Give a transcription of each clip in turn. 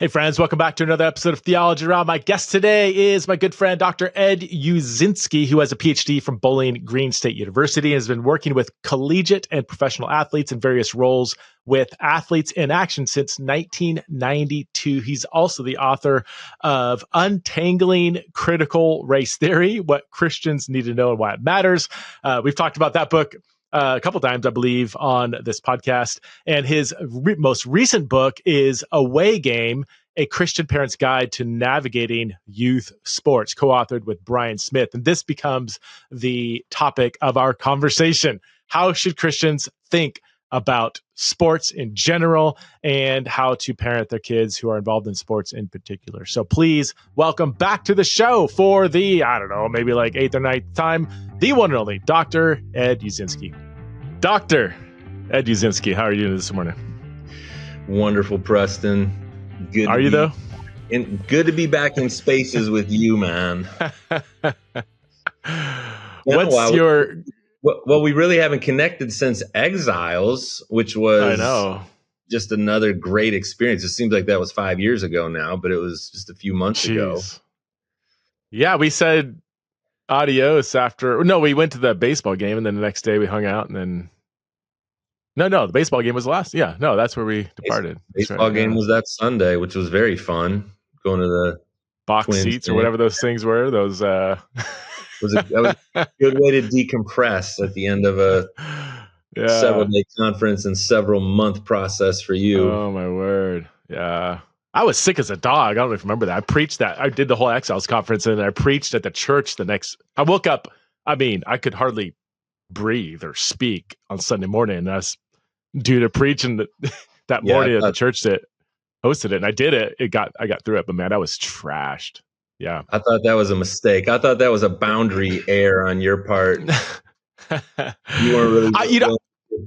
Hey friends, welcome back to another episode of Theology Around. My guest today is my good friend, Dr. Ed Uszynski, who has a PhD from Bowling Green State University and has been working with collegiate and professional athletes in various roles with Athletes in Action since 1992. He's also the author of Untangling Critical Race Theory, What Christians Need to Know and Why It Matters. We've talked about that book a couple times, I believe, on this podcast. And his most recent book is Away Game, A Christian Parent's Guide to Navigating Youth Sports, co-authored with Brian Smith. And this becomes the topic of our conversation. How should Christians think about sports in general and how to parent their kids who are involved in sports in particular? So please welcome back to the show for the, maybe like 8th or 9th time, the one and only Dr. Ed Uszynski. Dr. Ed Uszynski, how are you doing this morning? Wonderful, Preston. Good. Are you though? Good to be back in spaces with you, man. What's your? Well, we really haven't connected since Exiles, which was just another great experience. It seems like that was 5 years ago now, but it was just a few months ago. Yeah, we said adios after. No, we went to the baseball game, and then the next day we hung out, and then. No, the baseball game was last. Yeah, no, that's where we departed. Baseball game was that Sunday, which was very fun. Going to the box Twins seats game, or whatever those things were. Those that was a good way to decompress at the end of a several-day conference and several-month process for you. Oh my word! Yeah, I was sick as a dog. I don't know if you remember that. I preached that. I did the whole Exiles conference, and I preached at the church the next. I woke up. I mean, I could hardly breathe or speak on Sunday morning, and I was due to preaching that morning at the church that hosted it, and I did it. I got through it, but man, I was trashed. Yeah, I thought that was a mistake. I thought that was a boundary error on your part. You weren't really.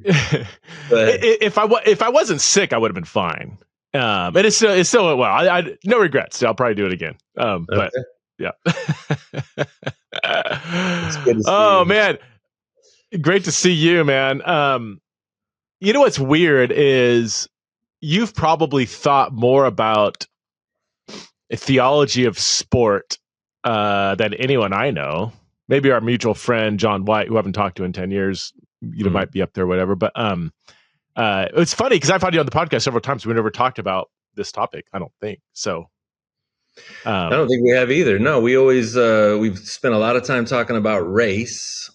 If I wasn't sick, I would have been fine. And it's still well. I no regrets. I'll probably do it again. But yeah. It's good to see you. Man, great to see you, man. You know what's weird is you've probably thought more about a theology of sport than anyone I know. Maybe our mutual friend John White, who I haven't talked to in 10 years, might be up there, or whatever. But it's funny because I've had you on the podcast several times. We never talked about this topic, I don't think. So I don't think we have either. No, we always we've spent a lot of time talking about race.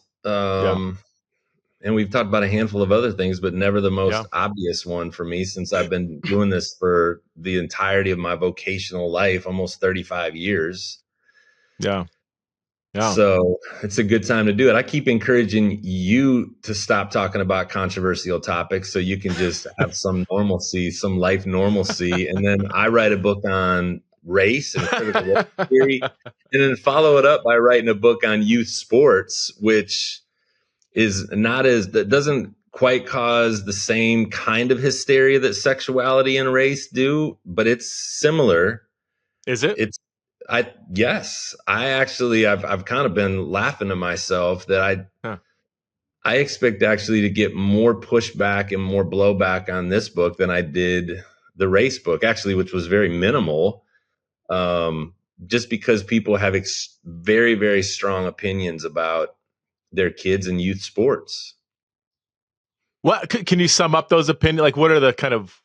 And we've talked about a handful of other things, but never the most obvious one for me, since I've been doing this for the entirety of my vocational life, almost 35 years. Yeah. So it's a good time to do it. I keep encouraging you to stop talking about controversial topics so you can just have some normalcy, some life normalcy. And then I write a book on race and critical race theory, and then follow it up by writing a book on youth sports, which is that doesn't quite cause the same kind of hysteria that sexuality and race do, but it's similar. Is it? Yes. I've kind of been laughing to myself that I expect actually to get more pushback and more blowback on this book than I did the race book, actually, which was very minimal. Just because people have very, very strong opinions about their kids and youth sports. What can you sum up those opinions? Like, what are the kind of?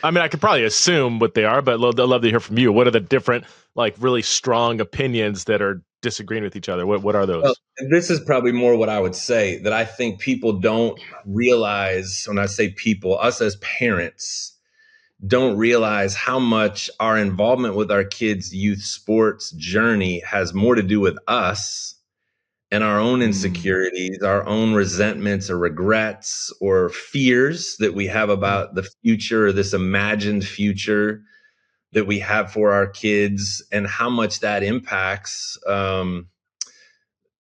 I mean, I could probably assume what they are, but I'd love to hear from you. What are the different, like, really strong opinions that are disagreeing with each other? What are those? Well, this is probably more what I would say, that I think people don't realize. When I say people, us as parents don't realize how much our involvement with our kids' youth sports journey has more to do with us and our own insecurities, our own resentments or regrets or fears that we have about the future, or this imagined future that we have for our kids, and how much that impacts the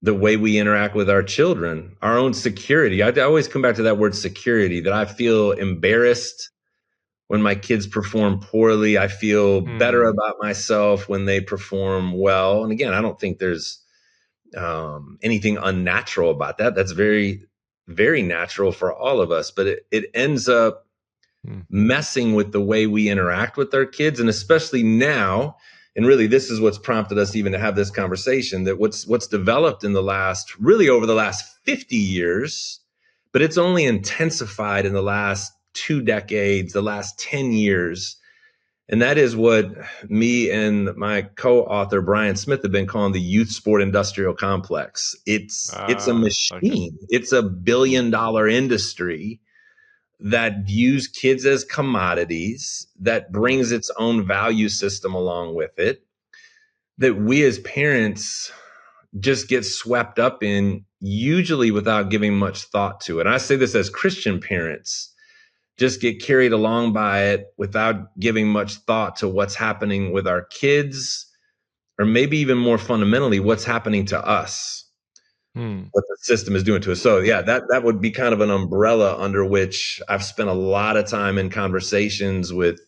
way we interact with our children, our own security. I always come back to that word security, that I feel embarrassed when my kids perform poorly. I feel better about myself when they perform well. And again, I don't think there's anything unnatural about that. That's very, very natural for all of us, but it ends up messing with the way we interact with our kids. And especially now, and really this is what's prompted us even to have this conversation, that what's developed in the last, really over the last 50 years, but it's only intensified in the last 2 decades, the last 10 years. And that is what me and my co-author Brian Smith have been calling the youth sport industrial complex. It's a machine. Okay. It's a $1 billion industry that views kids as commodities, that brings its own value system along with it, that we as parents just get swept up in, usually without giving much thought to it. And I say this as Christian parents, just get carried along by it without giving much thought to what's happening with our kids, or maybe even more fundamentally, what's happening to us, what the system is doing to us. So yeah, that would be kind of an umbrella under which I've spent a lot of time in conversations with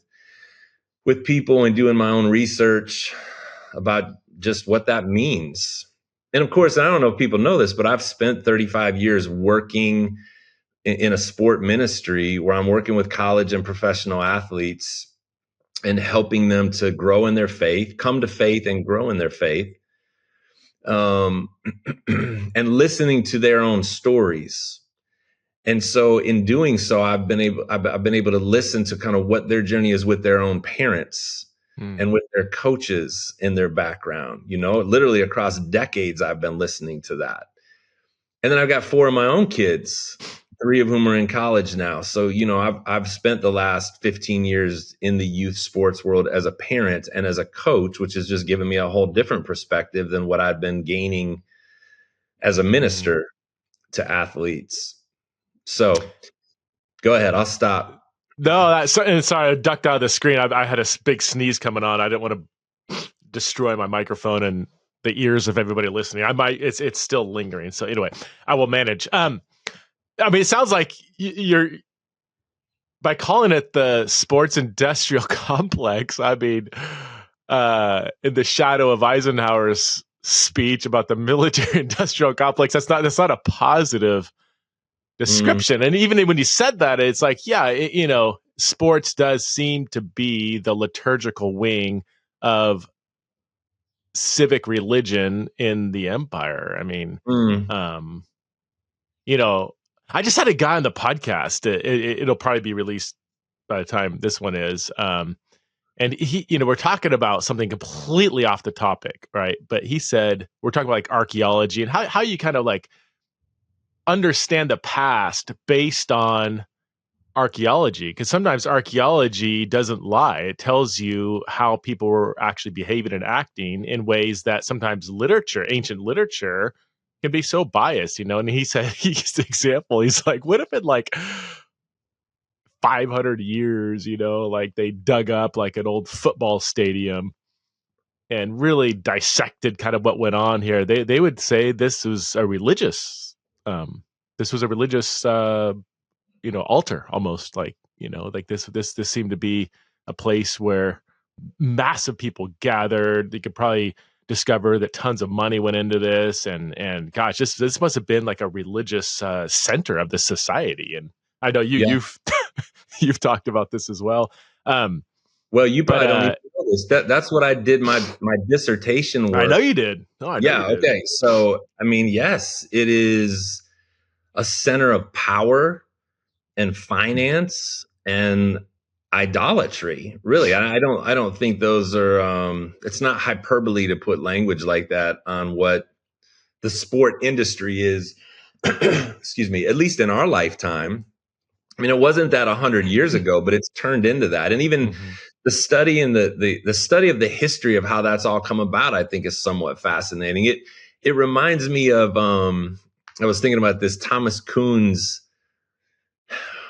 people and doing my own research about just what that means. And of course, I don't know if people know this, but I've spent 35 years working in a sport ministry where I'm working with college and professional athletes and helping them to grow in their faith, come to faith and grow in their faith, and listening to their own stories. And so in doing so, I've been able to listen to kind of what their journey is with their own parents and with their coaches in their background. You know, literally across decades, I've been listening to that. And then I've got 4 of my own kids, 3 of whom are in college now. So, you know, I've spent the last 15 years in the youth sports world as a parent and as a coach, which has just given me a whole different perspective than what I've been gaining as a minister to athletes. So go ahead. I'll stop. No, sorry, I ducked out of the screen. I had a big sneeze coming on. I didn't want to destroy my microphone and the ears of everybody listening. It's still lingering. So anyway, I will manage. I mean, it sounds like you're, by calling it the sports industrial complex, I mean, in the shadow of Eisenhower's speech about the military industrial complex, that's not a positive description. And even when you said that, it's like, yeah, you know, sports does seem to be the liturgical wing of civic religion in the empire. I mean, you know, I just had a guy on the podcast. It'll probably be released by the time this one is. And he, you know, we're talking about something completely off the topic, right? But he said, we're talking about like archaeology and how you kind of like understand the past based on archaeology, because sometimes archaeology doesn't lie. It tells you how people were actually behaving and acting in ways that sometimes ancient literature can be so biased, you know. And he said, he used the example, he's like, what if in like 500 years, you know, like they dug up like an old football stadium and really dissected kind of what went on here? They would say this was a religious you know, altar, almost, like, you know, like this seemed to be a place where massive people gathered. They could probably discover that tons of money went into this, and gosh, this must have been like a religious center of the society. And I know you've you've talked about this as well. Well, you probably don't even know this. That's what I did my dissertation work. I know you did. Okay. So, I mean, yes, it is a center of power and finance and idolatry. Really, I don't think those are. It's not hyperbole to put language like that on what the sport industry is. Excuse me. At least in our lifetime. I mean, it wasn't that 100 years ago, but it's turned into that. And even the study and the study of the history of how that's all come about, I think, is somewhat fascinating. It reminds me of I was thinking about this Thomas Kuhn's.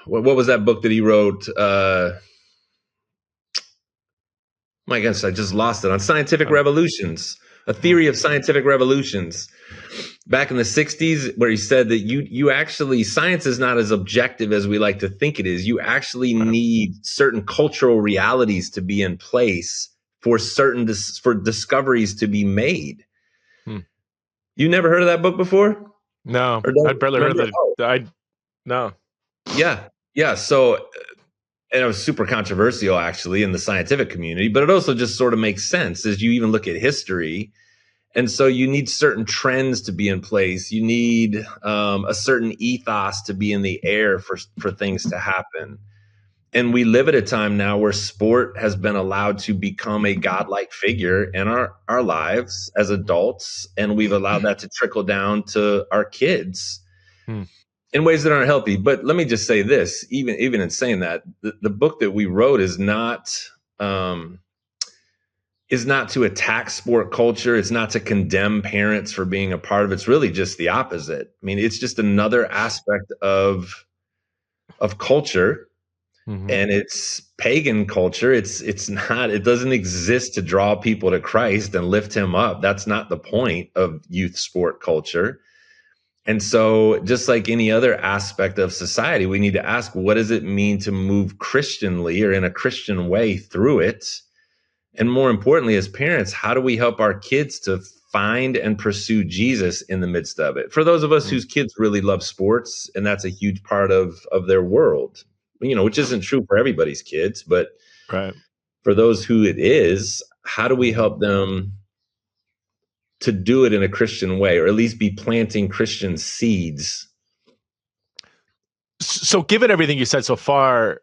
What was that book that he wrote? My goodness, I just lost it. On scientific revolutions, a theory of scientific revolutions. Back in the 60s, where he said that you actually, science is not as objective as we like to think it is. You actually need certain cultural realities to be in place for discoveries to be made. You never heard of that book before? No, I'd barely heard of it. No. Yeah. So and it was super controversial actually in the scientific community, but it also just sort of makes sense as you even look at history. And so you need certain trends to be in place. You need a certain ethos to be in the air for things to happen. And we live at a time now where sport has been allowed to become a godlike figure in our lives as adults. And we've allowed that to trickle down to our kids Hmm. in ways that aren't healthy. But let me just say this, even in saying that, the book that we wrote um, is not to attack sport culture. It's not to condemn parents for being a part of it. It's really just the opposite. I mean, it's just another aspect of culture, Mm-hmm. and it's pagan culture. It's not, it doesn't exist to draw people to Christ and lift him up. That's not the point of youth sport culture. And so, just like any other aspect of society, we need to ask, what does it mean to move Christianly or in a Christian way through it? And more importantly, as parents, how do we help our kids to find and pursue Jesus in the midst of it? For those of us whose kids really love sports, and that's a huge part of their world, which isn't true for everybody's kids, but Right. for those who it is, how do we help them to do it in a Christian way, or at least be planting Christian seeds? So given everything you said so far,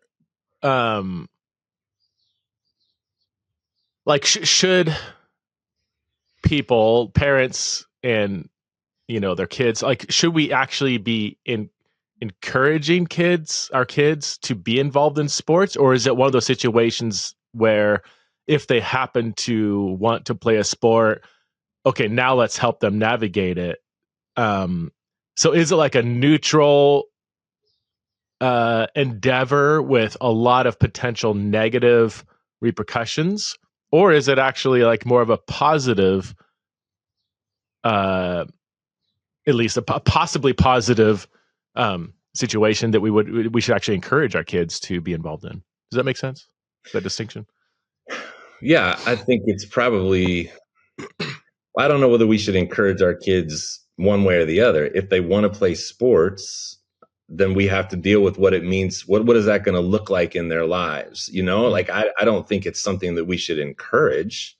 like should people, parents, and their kids, like, should we actually be encouraging our kids to be involved in sports, or is it one of those situations where if they happen to want to play a sport, okay, now let's help them navigate it? So is it like a neutral endeavor with a lot of potential negative repercussions, or is it actually like more of a positive, at least a possibly positive situation that we should actually encourage our kids to be involved in? Does that make sense? That distinction? Yeah, I think it's probably, I don't know whether we should encourage our kids one way or the other. If they want to play sports, then we have to deal with what it means. What is that going to look like in their lives? Like I don't think it's something that we should encourage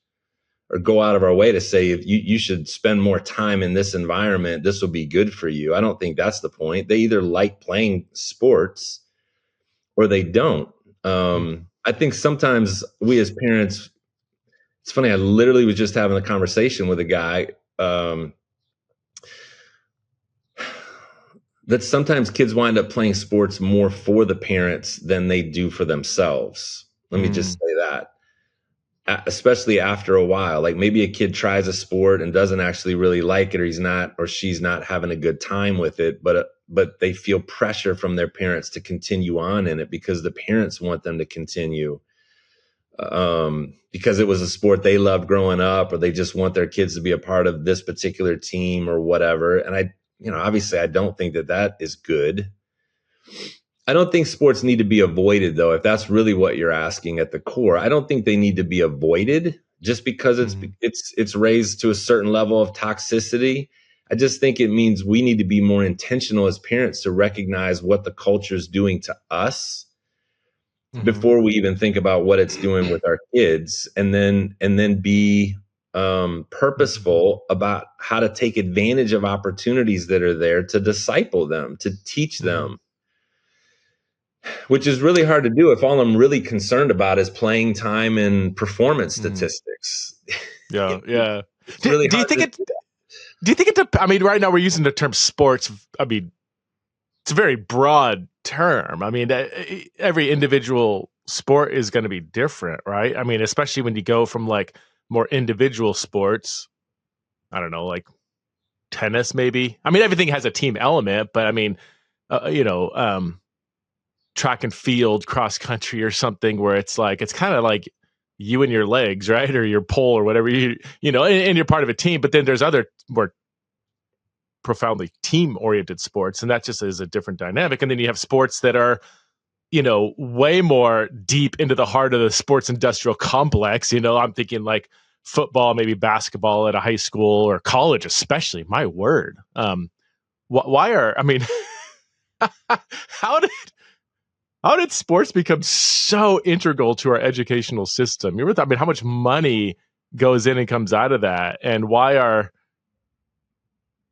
or go out of our way to say, if you should spend more time in this environment, this will be good for you. I don't think that's the point. They either like playing sports or they don't. I think sometimes we as parents, it's funny, I literally was just having a conversation with a guy that sometimes kids wind up playing sports more for the parents than they do for themselves. Let me just say that. Especially after a while, like maybe a kid tries a sport and doesn't actually really like it, or he's not, or she's not having a good time with it, but they feel pressure from their parents to continue on in it because the parents want them to continue, because it was a sport they loved growing up, or they just want their kids to be a part of this particular team or whatever. And obviously I don't think that is good. I don't think sports need to be avoided, though, if that's really what you're asking at the core. I don't think they need to be avoided just because it's raised to a certain level of toxicity. I just think it means we need to be more intentional as parents to recognize what the culture is doing to us before we even think about what it's doing with our kids, and then be purposeful about how to take advantage of opportunities that are there to disciple them, to teach them. Which is really hard to do if all I'm really concerned about is playing time and performance statistics. Yeah, yeah. It's really Do you hard think to it? do that. Do you think it? I mean, right now we're using the term sports. I mean, it's a very broad term. I mean, every individual sport is going to be different, right? I mean, especially when you go from like more individual sports. I don't know, like tennis, maybe. I mean, everything has a team element, but I mean, track and field, cross country, or something where it's kind of like you and your legs, right, or your pole, or whatever and you're part of a team. But then there's other more profoundly team oriented sports, and that just is a different dynamic. And then you have sports that are way more deep into the heart of the sports industrial complex. I'm thinking like football, maybe basketball at a high school or college, especially. My word. Why are, I mean, how did how did sports become so integral to our educational system? You ever thought, I mean, how much money goes in and comes out of that? And why are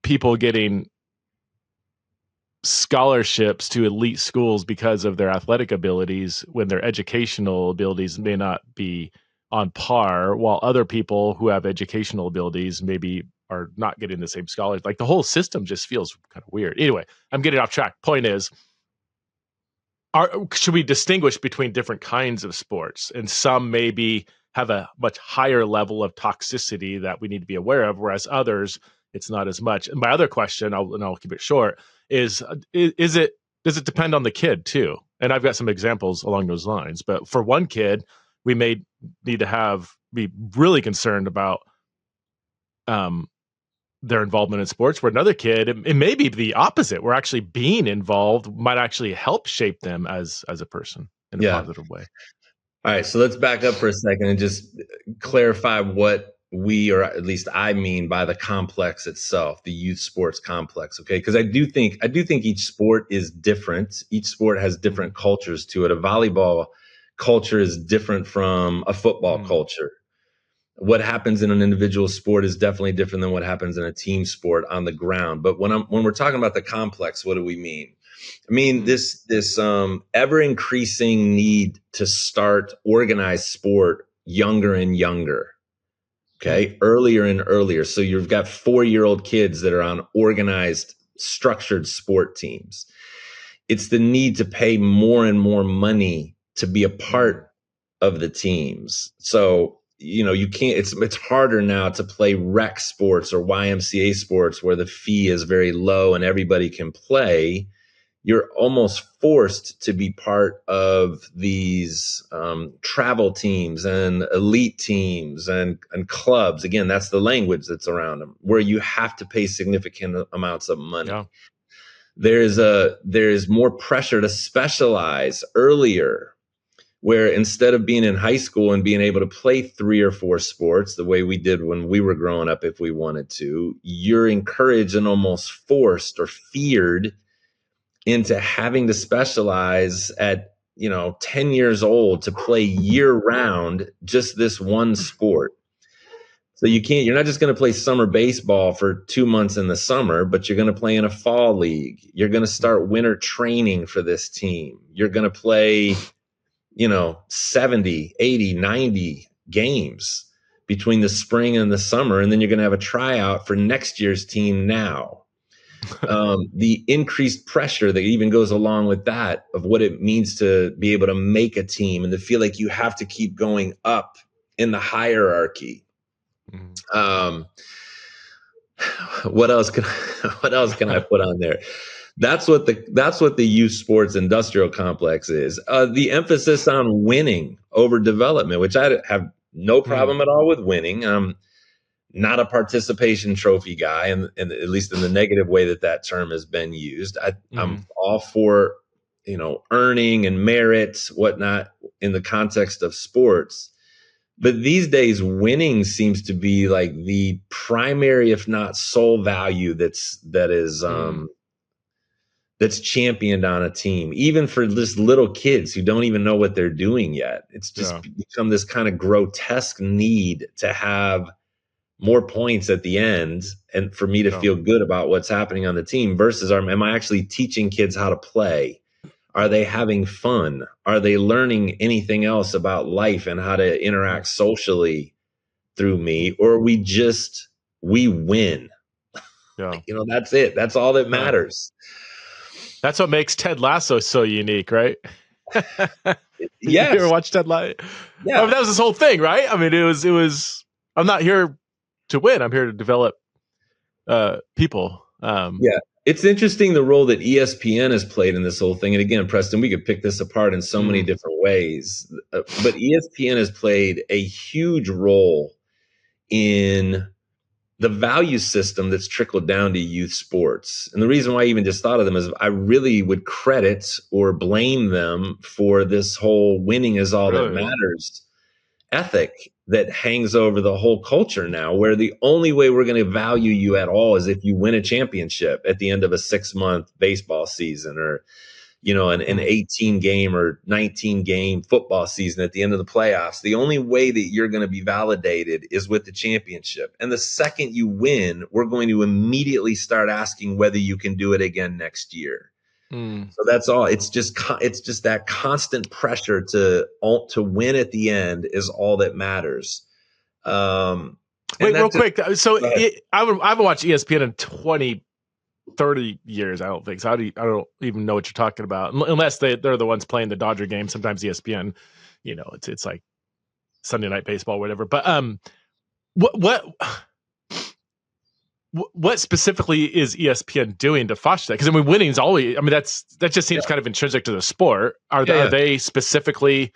people getting scholarships to elite schools because of their athletic abilities when their educational abilities may not be on par, while other people who have educational abilities maybe are not getting the same scholars? Like the whole system just feels kind of weird. Anyway, I'm getting off track. Point is, should we distinguish between different kinds of sports? And some maybe have a much higher level of toxicity that we need to be aware of, whereas others, it's not as much. And my other question, I'll keep it short, is does it depend on the kid too? And I've got some examples along those lines. But for one kid, we may need to be really concerned about their involvement in sports. For another kid, it may be the opposite. We're actually being involved might actually help shape them as a person in a positive way. All right, so let's back up for a second and just clarify what we, or at least I, mean by the complex itself, the youth sports complex. Okay, because I do think each sport is different. Each sport has different cultures to it. A volleyball culture is different from a football culture. What happens in an individual sport is definitely different than what happens in a team sport on the ground. But when we're talking about the complex, what do we mean? I mean, this ever increasing need to start organized sport younger and younger. Okay. Earlier and earlier. So you've got 4-year-old kids that are on organized, structured sport teams. It's the need to pay more and more money to be a part of the teams. So, you can't, it's harder now to play rec sports or YMCA sports where the fee is very low and everybody can play. You're almost forced to be part of these travel teams and elite teams and clubs. Again, that's the language that's around them, where you have to pay significant amounts of money. Yeah. There's more pressure to specialize earlier, where instead of being in high school and being able to play 3 or 4 sports the way we did when we were growing up, if we wanted to, you're encouraged and almost forced or feared into having to specialize at 10 years old to play year round just this one sport. So you're not just going to play summer baseball for 2 months in the summer, but you're going to play in a fall league. You're going to start winter training for this team. You're going to play 70, 80, 90 games between the spring and the summer, and then you're going to have a tryout for next year's team now. The increased pressure that even goes along with that, of what it means to be able to make a team and to feel like you have to keep going up in the hierarchy. What else can I put on there? That's what the youth sports industrial complex is. The emphasis on winning over development, which I have no problem at all with winning. I'm not a participation trophy guy, and at least in the negative way that term has been used. I'm all for earning and merit, whatnot, in the context of sports. But these days, winning seems to be like the primary, if not sole value that's championed on a team, even for just little kids who don't even know what they're doing yet. It's just become this kind of grotesque need to have more points at the end and for me to feel good about what's happening on the team versus am I actually teaching kids how to play? Are they having fun? Are they learning anything else about life and how to interact socially through me? Or we win. Yeah. That's it. That's all that matters. That's what makes Ted Lasso so unique, right? Yes. You ever watch Ted Lasso? Yeah. I mean, that was his whole thing, right? I mean, it was I'm not here to win. I'm here to develop people. Yeah. It's interesting the role that ESPN has played in this whole thing. And again, Preston, we could pick this apart in so many different ways. But ESPN has played a huge role in the value system that's trickled down to youth sports. And the reason why I even just thought of them is I really would credit or blame them for this whole winning is all that matters ethic that hangs over the whole culture now, where the only way we're going to value you at all is if you win a championship at the end of a 6-month baseball season, or an 18 game or 19 game football season at the end of the playoffs. The only way that you're going to be validated is with the championship. And the second you win, we're going to immediately start asking whether you can do it again next year. So that's all. It's just that constant pressure to win at the end is all that matters. Wait, real quick. So I haven't watched ESPN in 20, 30 years, I don't think. So I don't even know what you're talking about, unless they're the ones playing the Dodger game. Sometimes ESPN, it's like Sunday Night Baseball, or whatever. But what specifically is ESPN doing to foster that? Because winning is always. That just seems kind of intrinsic to the sport. Are they specifically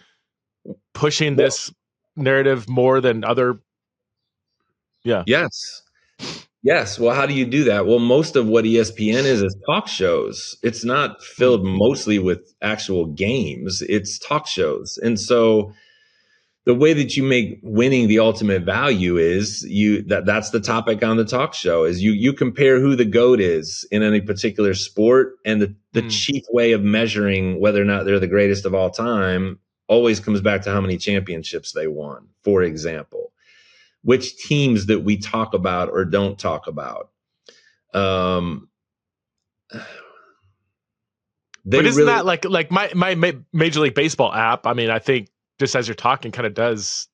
pushing this narrative more than other? Yeah. Yes. Well, how do you do that? Well, most of what ESPN is talk shows. It's not filled mostly with actual games. It's talk shows. And so the way that you make winning the ultimate value is that's the topic on the talk show is you compare who the GOAT is in any particular sport. And the chief way of measuring whether or not they're the greatest of all time always comes back to how many championships they won, for example. Which teams that we talk about or don't talk about. But isn't that like my Major League Baseball app? I think just as you're talking kind of does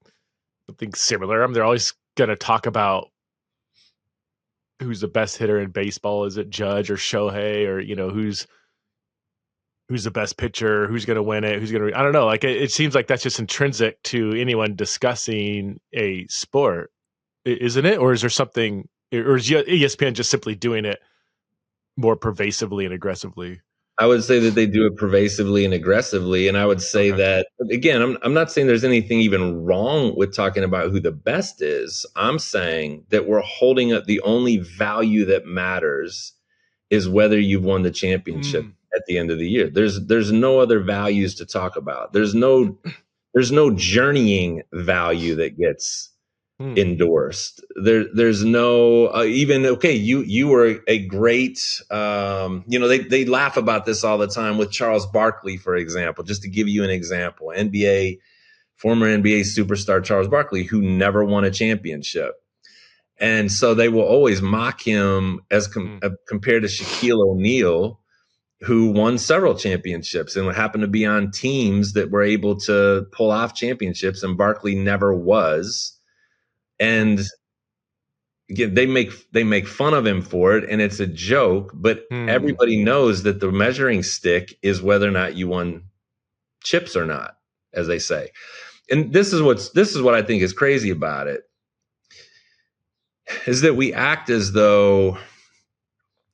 something similar. They're always going to talk about who's the best hitter in baseball. Is it Judge or Shohei or, who's the best pitcher, who's going to win it, I don't know. Like it seems like that's just intrinsic to anyone discussing a sport, isn't it? Or is there something, or is ESPN just simply doing it more pervasively and aggressively? I would say that they do it pervasively and aggressively. And I would say that, again, I'm not saying there's anything even wrong with talking about who the best is. I'm saying that we're holding up the only value that matters is whether you've won the championship at the end of the year. There's no other values to talk about. There's no journeying value that gets endorsed. There's no you were a great they laugh about this all the time with Charles Barkley, for example, just to give you an example. Former NBA superstar Charles Barkley, who never won a championship. And so they will always mock him as compared to Shaquille O'Neal, who won several championships and happened to be on teams that were able to pull off championships, and Barkley never was. And again, they make fun of him for it, and it's a joke, but everybody knows that the measuring stick is whether or not you won chips or not, as they say. And this is what I think is crazy about it, is that we act as though,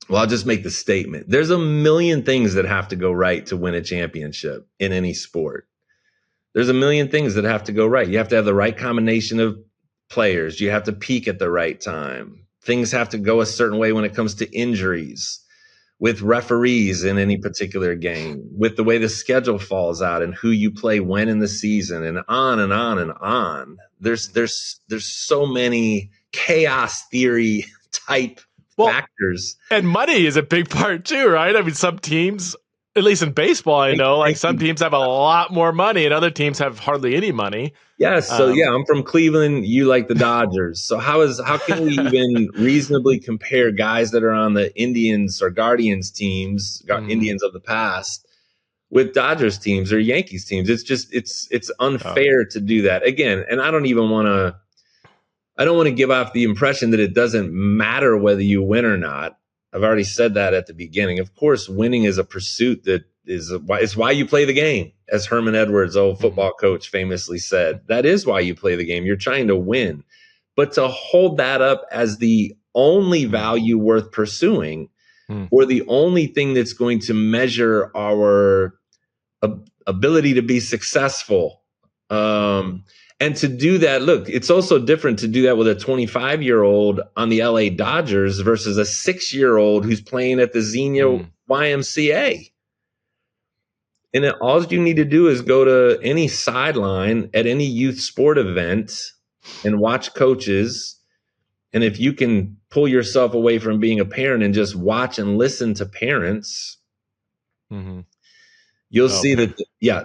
well, I'll just make the statement. There's a million things that have to go right to win a championship in any sport. There's a million things that have to go right. You have to have the right combination of players. You have to peak at the right time. Things have to go a certain way when it comes to injuries, with referees in any particular game, with the way the schedule falls out and who you play when in the season, and on and on and on. There's so many chaos theory type factors. And money is a big part too, right? Some teams, at least in baseball, I know, some teams have a lot more money and other teams have hardly any money. Yes. So I'm from Cleveland. You like the Dodgers. So how can we even reasonably compare guys that are on the Indians or Guardians teams, Indians of the past, with Dodgers teams or Yankees teams? It's just, it's unfair to do that again. And I don't want to give off the impression that it doesn't matter whether you win or not. I've already said that at the beginning. Of course, winning is a pursuit that it's why you play the game, as Herman Edwards, old football coach, famously said. That is why you play the game. You're trying to win. But to hold that up as the only value worth pursuing, or the only thing that's going to measure our ability to be successful, and to do that, look, it's also different to do that with a 25-year-old on the LA Dodgers versus a 6-year-old who's playing at the Xenia YMCA. And all you need to do is go to any sideline at any youth sport event and watch coaches. And if you can pull yourself away from being a parent and just watch and listen to parents, you'll see that,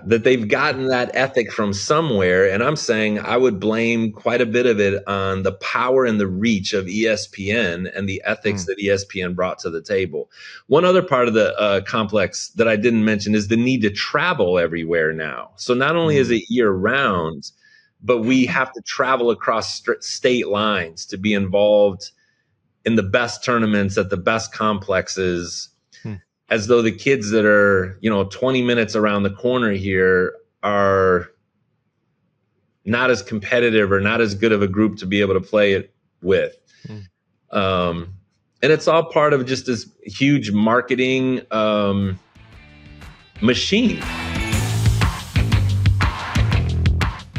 that they've gotten that ethic from somewhere. And I'm saying I would blame quite a bit of it on the power and the reach of ESPN and the ethics that ESPN brought to the table. One other part of the complex that I didn't mention is the need to travel everywhere now. So not only is it year round, but we have to travel across state lines to be involved in the best tournaments at the best complexes, as though the kids that are, 20 minutes around the corner here are not as competitive or not as good of a group to be able to play it with. And it's all part of just this huge marketing machine.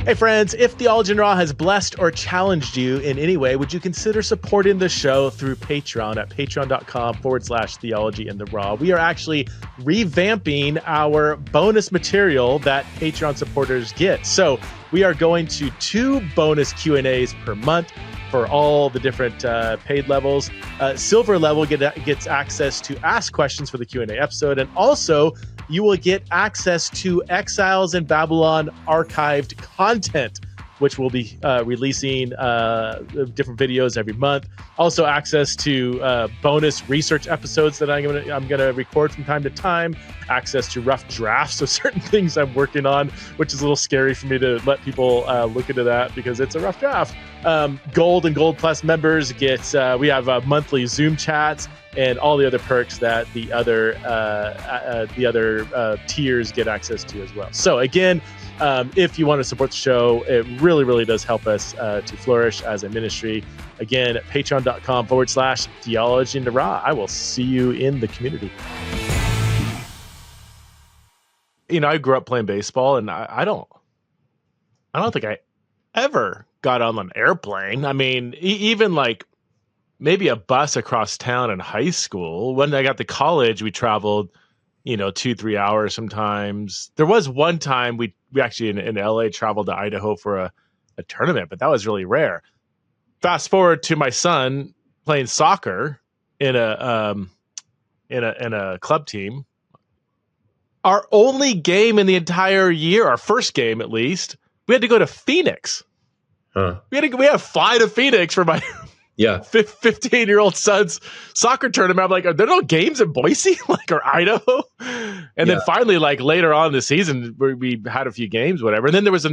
Hey friends, if Theology in the Raw has blessed or challenged you in any way, would you consider supporting the show through Patreon at patreon.com/Theology in the Raw? We are actually revamping our bonus material that Patreon supporters get. So we are going to 2 bonus Q&As per month for all the different paid levels. Silver level gets access to ask questions for the Q&A episode, and also you will get access to Exiles in Babylon archived content, which will be releasing different videos every month. Also access to bonus research episodes that I'm gonna record from time to time. Access to rough drafts of certain things I'm working on, which is a little scary for me to let people look into that because it's a rough draft. Gold and Gold Plus members get, we have monthly Zoom chats and all the other perks that the other tiers get access to as well. So again, if you want to support the show, it really, really does help us to flourish as a ministry. Again, patreon.com/Theology in the Raw. I will see you in the community. I grew up playing baseball, and I don't think I ever got on an airplane. I mean, even like maybe a bus across town in high school. When I got to college, we traveled, 2-3 hours sometimes. There was one time we actually in LA traveled to Idaho for a tournament, but that was really rare. Fast forward to my son playing soccer in a club team. Our only game in the entire year, our first game at least, we had to go to Phoenix. We had to fly to Phoenix for my 15-year-old son's soccer tournament. I'm like, are there no games in Boise or Idaho? And then finally, later on in the season, we had a few games, whatever. And then there was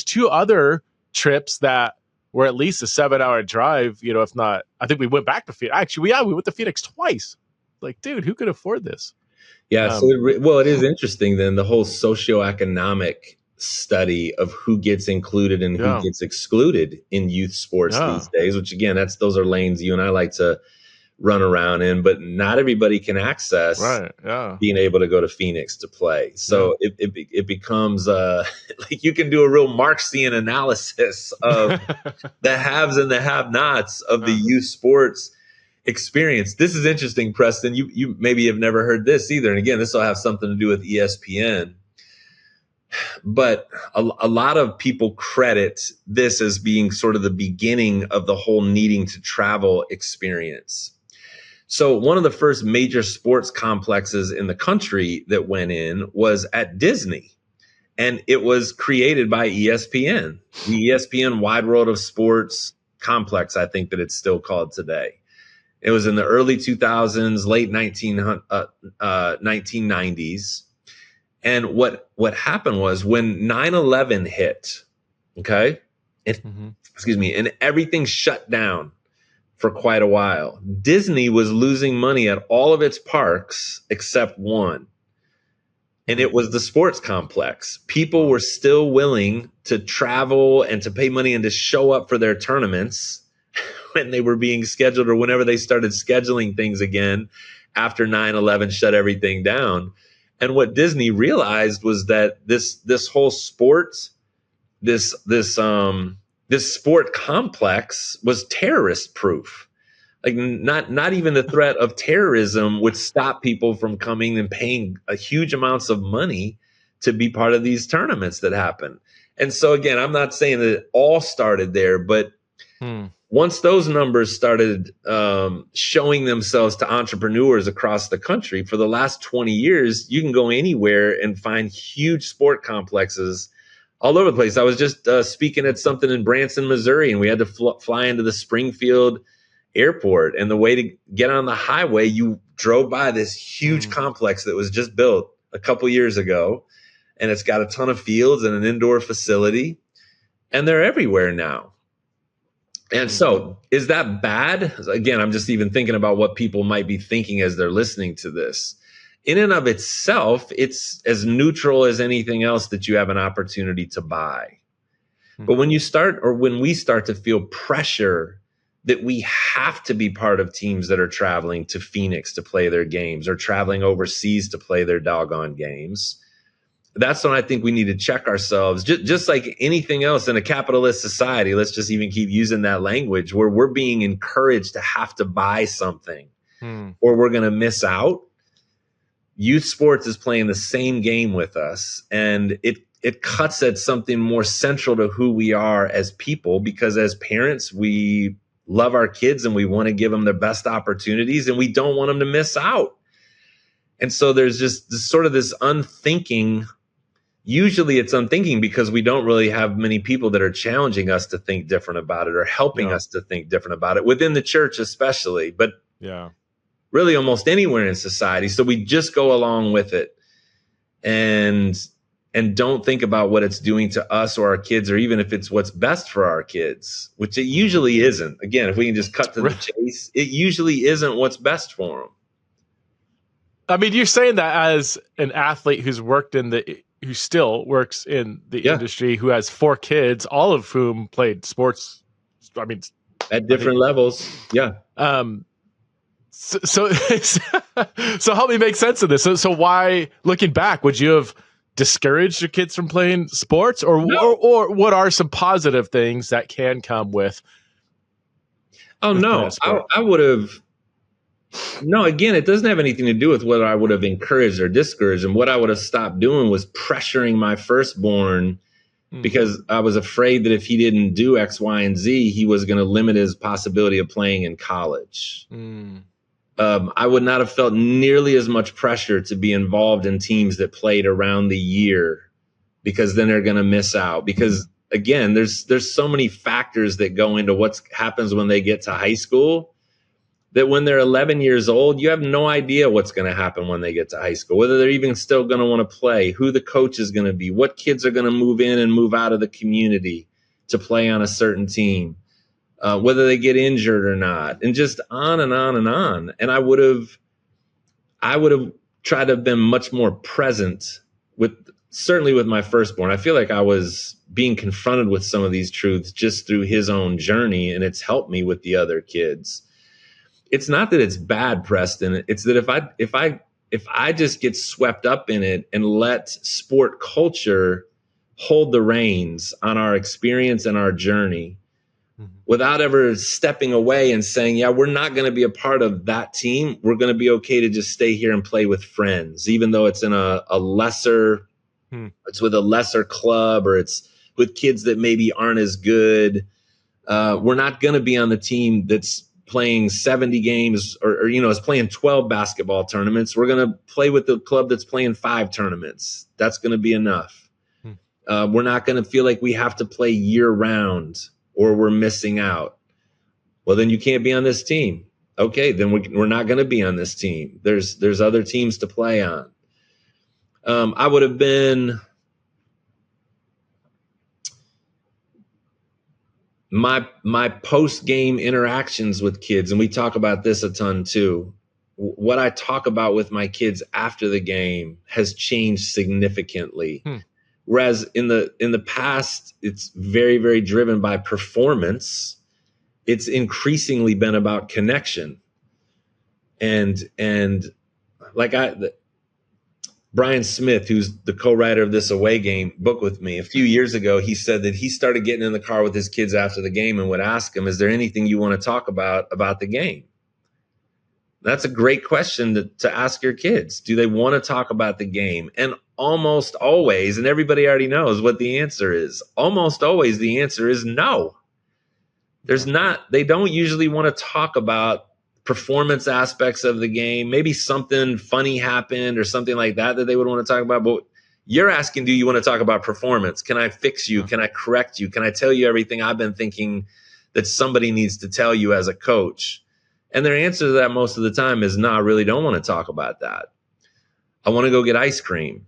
2 other trips that were at least a 7-hour drive, if not, I think we went back to Phoenix. Actually, we went to Phoenix twice. Like, dude, who could afford this? Yeah. It is interesting then, the whole socioeconomic study of who gets included and who gets excluded in youth sports these days, which again, those are lanes you and I like to run around in, but not everybody can access being able to go to Phoenix to play. So it becomes like you can do a real Marxian analysis of the haves and the have-nots of the youth sports experience. This is interesting, Preston. You maybe have never heard this either. And again, this will have something to do with ESPN. But a lot of people credit this as being sort of the beginning of the whole needing to travel experience. So one of the first major sports complexes in the country that went in was at Disney. And it was created by ESPN, the ESPN Wide World of Sports complex, I think that it's still called today. It was in the early 2000s, late 1990s. And what happened was when 9/11 hit, and everything shut down for quite a while, Disney was losing money at all of its parks except one. And it was the sports complex. People were still willing to travel and to pay money and to show up for their tournaments when they were being scheduled or whenever they started scheduling things again after 9/11 shut everything down. And what Disney realized was that this whole sports, this sport complex was terrorist proof. Like not even the threat of terrorism would stop people from coming and paying huge amounts of money to be part of these tournaments that happen. And so again, I'm not saying that it all started there, but once those numbers started showing themselves to entrepreneurs across the country, for the last 20 years, you can go anywhere and find huge sport complexes all over the place. I was just speaking at something in Branson, Missouri, and we had to fly into the Springfield airport. And the way to get on the highway, you drove by this huge complex that was just built a couple years ago. And it's got a ton of fields and an indoor facility. And they're everywhere now. And so is that bad? Again, I'm just even thinking about what people might be thinking as they're listening to this. In and of itself, it's as neutral as anything else that you have an opportunity to buy. But when we start to feel pressure that we have to be part of teams that are traveling to Phoenix to play their games or traveling overseas to play their doggone games, that's when I think we need to check ourselves, just like anything else in a capitalist society. Let's just even keep using that language where we're being encouraged to have to buy something or we're going to miss out. Youth sports is playing the same game with us, and it cuts at something more central to who we are as people, because as parents, we love our kids and we want to give them the best opportunities and we don't want them to miss out. And so there's just this unthinking. Usually it's unthinking because we don't really have many people that are challenging us to think different about it or helping us to think different about it, within the church especially, but really almost anywhere in society. So we just go along with it and don't think about what it's doing to us or our kids, or even if it's what's best for our kids, which it usually isn't. Again, if we can just cut to the chase, it usually isn't what's best for them. I mean, you're saying that as an athlete who still works in the industry, who has 4 kids, all of whom played sports. I mean, at different levels. Yeah. So help me make sense of this. So why, looking back, would you have discouraged your kids from playing sports, or what are some positive things that can come with? Oh, no, I would have. No, again, it doesn't have anything to do with whether I would have encouraged or discouraged. And what I would have stopped doing was pressuring my firstborn, because I was afraid that if he didn't do X, Y, and Z, he was going to limit his possibility of playing in college. I would not have felt nearly as much pressure to be involved in teams that played around the year, because then they're going to miss out. Because again, there's so many factors that go into what happens when they get to high school, that when they're 11 years old, you have no idea what's going to happen when they get to high school, whether they're even still going to want to play, who the coach is going to be, what kids are going to move in and move out of the community to play on a certain team, whether they get injured or not, and just on and on and on. And I would have tried to have been much more present certainly with my firstborn. I feel like I was being confronted with some of these truths just through his own journey, and it's helped me with the other kids. It's not that it's bad, Preston. It's that if I just get swept up in it and let sport culture hold the reins on our experience and our journey, without ever stepping away and saying, yeah, we're not going to be a part of that team. We're going to be okay to just stay here and play with friends, even though it's in a lesser, it's with a lesser club, or it's with kids that maybe aren't as good. We're not going to be on the team that's playing 70 games or is playing 12 basketball tournaments. We're going to play with the club that's playing 5 tournaments. That's going to be enough. We're not going to feel like we have to play year round or we're missing out. Well, then you can't be on this team. Okay, then we're not going to be on this team. There's other teams to play on. I would have been my post-game interactions with kids, and we talk about this a ton too. What I talk about with my kids after the game has changed significantly. Whereas in the past, it's very, very driven by performance. It's increasingly been about connection. And like Brian Smith, who's the co-writer of this away game book with me, a few years ago, he said that he started getting in the car with his kids after the game and would ask them, is there anything you want to talk about the game? That's a great question to ask your kids. Do they want to talk about the game? And almost always, and everybody already knows what the answer is, almost always the answer is no. There's not, they don't usually want to talk about performance aspects of the game. Maybe something funny happened or something like that they would want to talk about. But you're asking, do you want to talk about performance? Can I fix you? Can I correct you? Can I tell you everything I've been thinking that somebody needs to tell you as a coach? And their answer to that most of the time is, no, I really don't want to talk about that. I want to go get ice cream.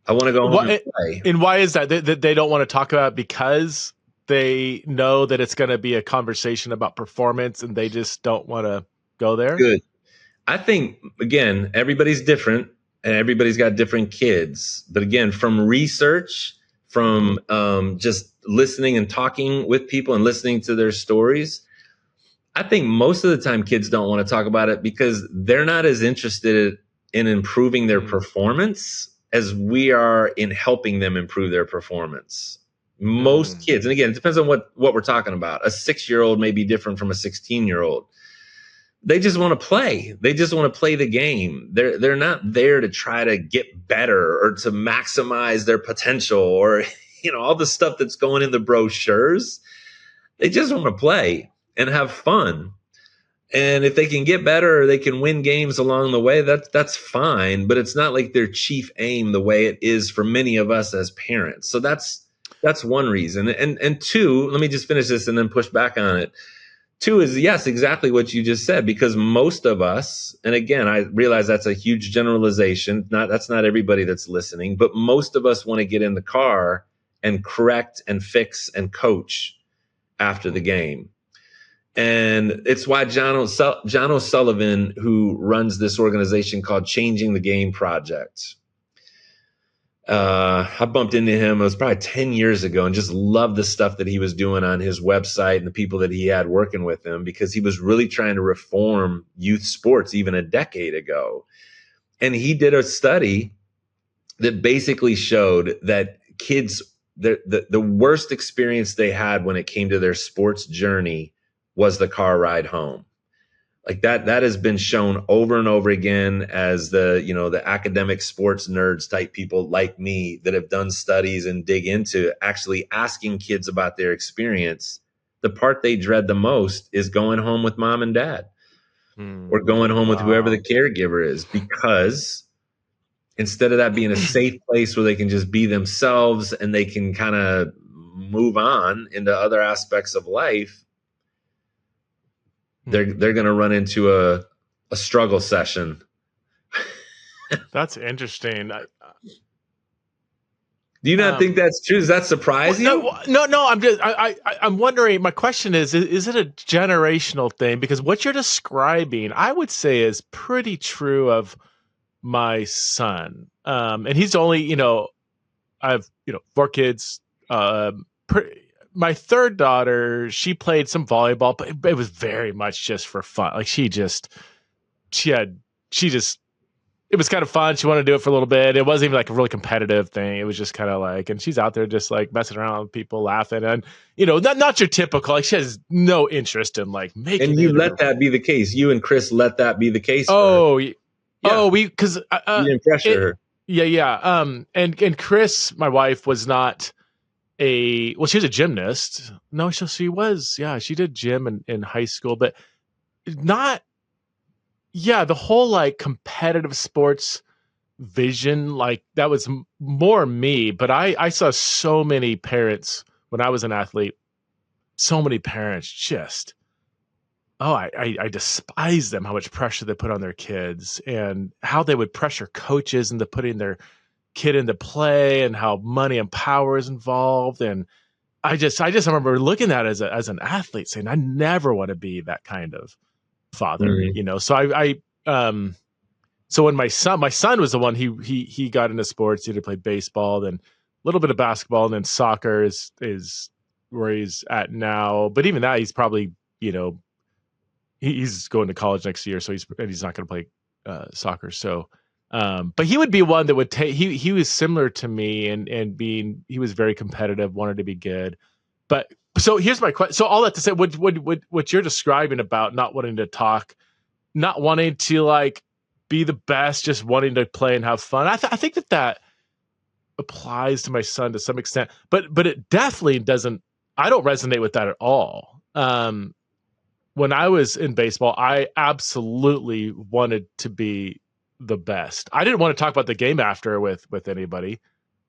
I want to go home and play. And why is that? They don't want to talk about it because they know that it's going to be a conversation about performance and they just don't want to go there? Good. I think, again, everybody's different and everybody's got different kids. But again, from research, from just listening and talking with people and listening to their stories, I think most of the time kids don't want to talk about it because they're not as interested in improving their performance as we are in helping them improve their performance. Most kids, and again, it depends on what we're talking about. A 6-year-old may be different from a 16-year-old. They just want to play. They just want to play the game. They're not there to try to get better or to maximize their potential or, all the stuff that's going in the brochures. They just want to play and have fun. And if they can get better or they can win games along the way, that's fine. But it's not like their chief aim the way it is for many of us as parents. So that's one reason. And two, let me just finish this and then push back on it. Two is, yes, exactly what you just said, because most of us, and again, I realize that's a huge generalization. That's not everybody that's listening, but most of us want to get in the car and correct and fix and coach after the game. And it's why John O'Sullivan, who runs this organization called Changing the Game Project, I bumped into him, it was probably 10 years ago, and just loved the stuff that he was doing on his website and the people that he had working with him, because he was really trying to reform youth sports even a decade ago. And he did a study that basically showed that kids, the worst experience they had when it came to their sports journey was the car ride home. Like that has been shown over and over again as the academic sports nerds type people like me that have done studies and dig into actually asking kids about their experience. The part they dread the most is going home with mom and dad or going home with whoever the caregiver is, because instead of that being a safe place where they can just be themselves and they can kind of move on into other aspects of life, they're going to run into a struggle session. That's interesting. Do you not think that's true? Does that surprise you? No. I'm wondering. My question is it a generational thing? Because what you're describing, I would say, is pretty true of my son. And he's only, I have 4 kids. My third daughter, she played some volleyball, but it was very much just for fun. Like it was kind of fun. She wanted to do it for a little bit. It wasn't even like a really competitive thing. It was just kind of like, and she's out there just like messing around with people, laughing, and not your typical. Like she has no interest in like making. And you let that be the case. You and Chris let that be the case. Because you didn't pressure her. Yeah. And Chris, my wife, was not. She was a gymnast. No, she was. Yeah, she did gym in high school, but not. Yeah, the whole like competitive sports vision, like that was more me. But I saw so many parents when I was an athlete. So many parents just, I despise them, how much pressure they put on their kids and how they would pressure coaches into putting their kid into play and how money and power is involved. And I just remember looking at it as an athlete saying, I never want to be that kind of father, So so when my son was the one, he got into sports. He played baseball, then a little bit of basketball, and then soccer is where he's at now. But even that, he's probably, he's going to college next year. So he's not going to play soccer. So, but he would be one that would take. He was similar to me, and he was very competitive, wanted to be good. But so here's my question. So all that to say, what you're describing about not wanting to talk, not wanting to like be the best, just wanting to play and have fun. I think that applies to my son to some extent, but it definitely doesn't I don't resonate with that at all. When I was in baseball, I absolutely wanted to be the best. I didn't want to talk about the game after with anybody,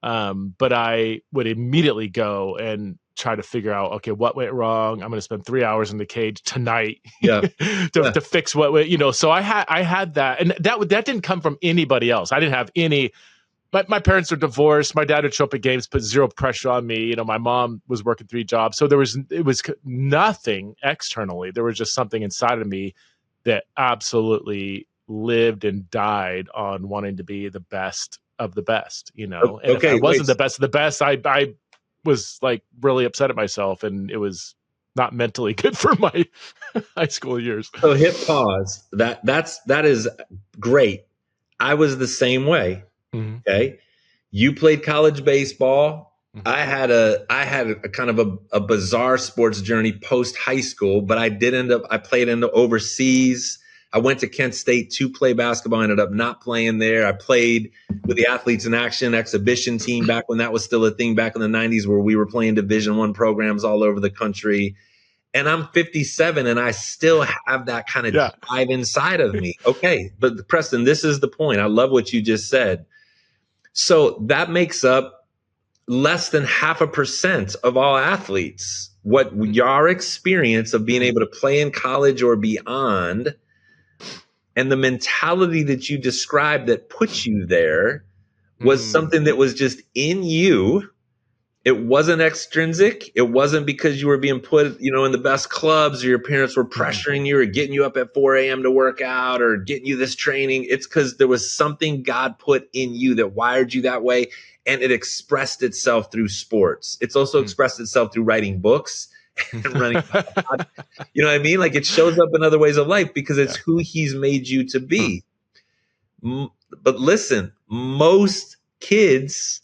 but I would immediately go and try to figure out, okay, what went wrong. I'm going to spend 3 hours in the cage tonight Yeah. to fix what went, So I had that, and that didn't come from anybody else. I didn't have any. But my parents are divorced. My dad would show up at games, put zero pressure on me. My mom was working 3 jobs. So it was nothing externally. There was just something inside of me that absolutely lived and died on wanting to be the best of the best, And if I Okay, wait. wasn't the best of the best, I was like really upset at myself, and it was not mentally good for my high school years. So hit pause. That is great. I was the same way. Mm-hmm. Okay. You played college baseball. Mm-hmm. I had a kind of a bizarre sports journey post high school, but I played into overseas. I went to Kent State to play basketball, ended up not playing there. I played with the Athletes in Action exhibition team back when that was still a thing back in the 90s, where we were playing Division I programs all over the country. And I'm 57 and I still have that kind of drive inside of me. Okay. But Preston, this is the point. I love what you just said. So that makes up less than 0.5% of all athletes. What your experience of being able to play in college or beyond, and the mentality that you described that put you there, was something that was just in you. It wasn't extrinsic. It wasn't because you were being put, in the best clubs, or your parents were pressuring you or getting you up at 4 a.m. to work out or getting you this training. It's because there was something God put in you that wired you that way, and it expressed itself through sports. It's also expressed itself through writing books and running. You know what I mean? Like, it shows up in other ways of life because it's who He's made you to be. But listen, most kids,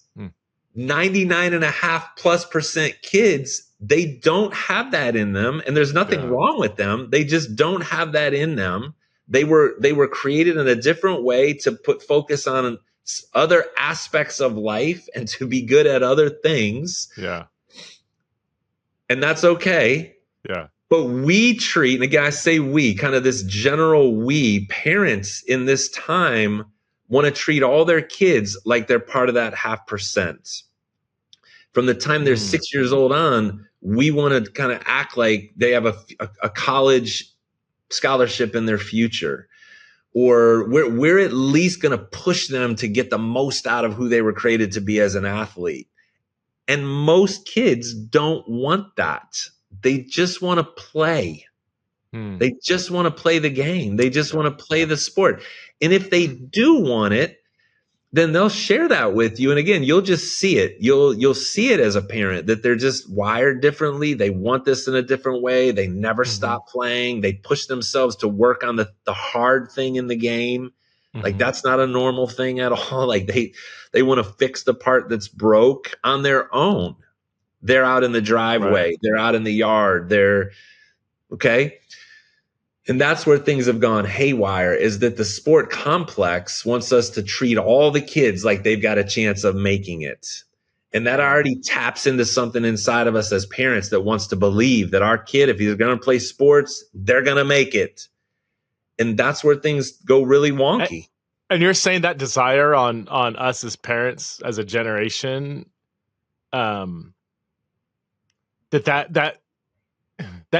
99.5+% kids, they don't have that in them, and there's nothing wrong with them. They just don't have that in them. They were created in a different way to put focus on other aspects of life and to be good at other things. Yeah. And that's okay. Yeah. But we treat, and again, I say we, kind of this general we, parents in this time want to treat all their kids like they're part of that 0.5%. From the time they're 6 years old on, we want to kind of act like they have a college scholarship in their future, or we're at least going to push them to get the most out of who they were created to be as an athlete. And most kids don't want that. They just want to play. They just want to play the game. They just want to play the sport. And if they do want it, then they'll share that with you. And again, you'll just see it. You'll see it as a parent that they're just wired differently. They want this in a different way. They never stop playing. They push themselves to work on the hard thing in the game. Like, that's not a normal thing at all. Like, they want to fix the part that's broke on their own. They're out in the driveway. Right. They're out in the yard. Okay. And that's where things have gone haywire, is that the sport complex wants us to treat all the kids like they've got a chance of making it. And that already taps into something inside of us as parents that wants to believe that our kid, if he's going to play sports, they're going to make it. And that's where things go really wonky. And you're saying that desire on us as parents, as a generation, that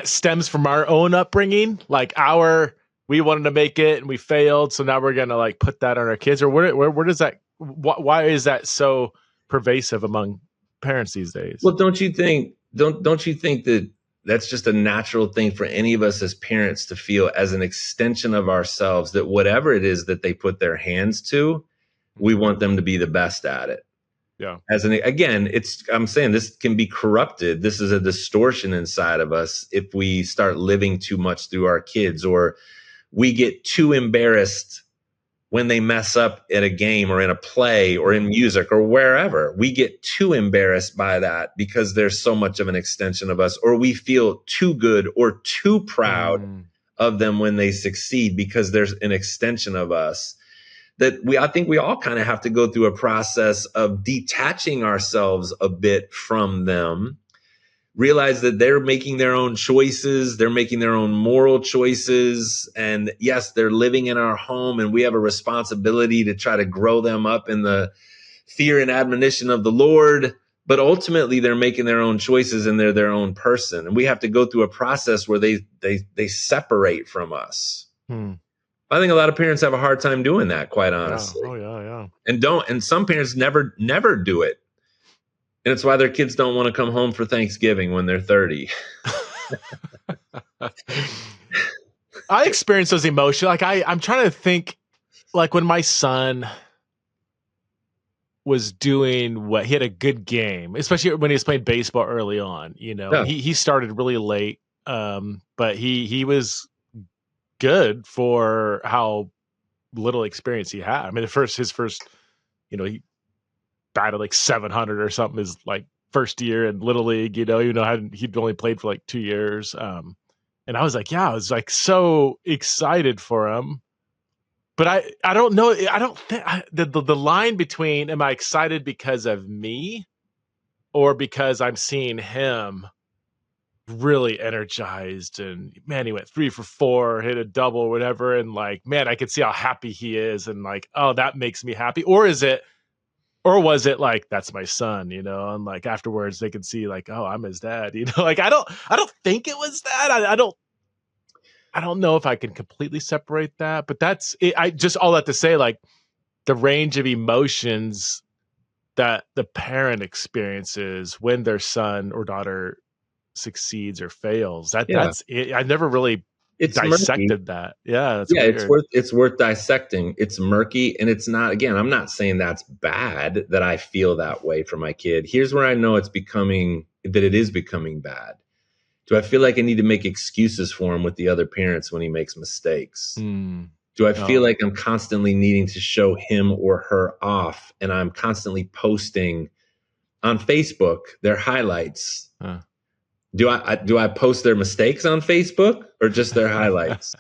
stems from our own upbringing, like we wanted to make it and we failed, so now we're gonna like put that on our kids, or where does that? Why is that so pervasive among parents these days? Well, don't you think that that's just a natural thing for any of us as parents to feel, as an extension of ourselves, that whatever it is that they put their hands to, we want them to be the best at it. Yeah. I'm saying this can be corrupted. This is a distortion inside of us if we start living too much through our kids, or we get too embarrassed when they mess up at a game or in a play or in music or wherever. We get too embarrassed by that because there's so much of an extension of us, or we feel too good or too proud of them when they succeed because there's an extension of us. I think we all kind of have to go through a process of detaching ourselves a bit from them, realize that they're making their own choices. They're making their own moral choices. And yes, they're living in our home, and we have a responsibility to try to grow them up in the fear and admonition of the Lord. But ultimately, they're making their own choices, and they're their own person. And we have to go through a process where they separate from us. I think a lot of parents have a hard time doing that, quite honestly. Oh yeah. And some parents never do it. And it's why their kids don't want to come home for Thanksgiving when they're 30. I experience those emotions. Like I'm trying to think, like when my son was doing he had a good game, especially when he was playing baseball early on, Yeah. he started really late. But he was good for how little experience he had. I mean, his first, he batted like 700 or something his like first year in Little League, even though he'd only played for like 2 years. And I was like so excited for him. But I don't know. I don't think the line between am I excited because of me or because I'm seeing him really energized, and man, he went 3 for 4, hit a double, whatever, and like, man, I could see how happy he is, and like, oh, that makes me happy. Or was it like, that's my son, and like afterwards they could see like, oh, I'm his dad, like I don't think it was that. I don't know if I can completely separate that, but that's it. I just all that to say, like the range of emotions that the parent experiences when their son or daughter succeeds or fails. That's it. I never really dissected that. Yeah, that's weird. It's worth dissecting. It's murky, and it's not. Again, I'm not saying that's bad that I feel that way for my kid. Here's where I know it is becoming bad. Do I feel like I need to make excuses for him with the other parents when he makes mistakes? Do I feel like I'm constantly needing to show him or her off, and I'm constantly posting on Facebook their highlights? Do I post their mistakes on Facebook or just their highlights?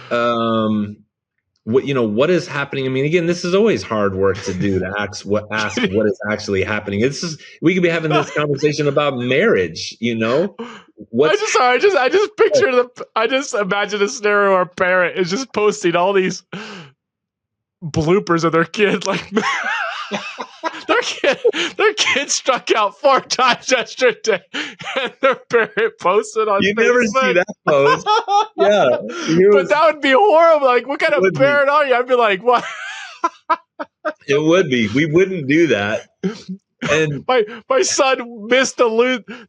What is happening? I mean, again, this is always hard work to do, to ask what is actually happening. We could be having this conversation about marriage, I just imagine a scenario where a parent is just posting all these bloopers of their kid, like their kid struck out 4 times yesterday, and their parent posted on Facebook. You never see that post. Yeah. But that would be horrible. Like, what kind of parent are you? I'd be like, what? It would be. We wouldn't do that. And my son missed the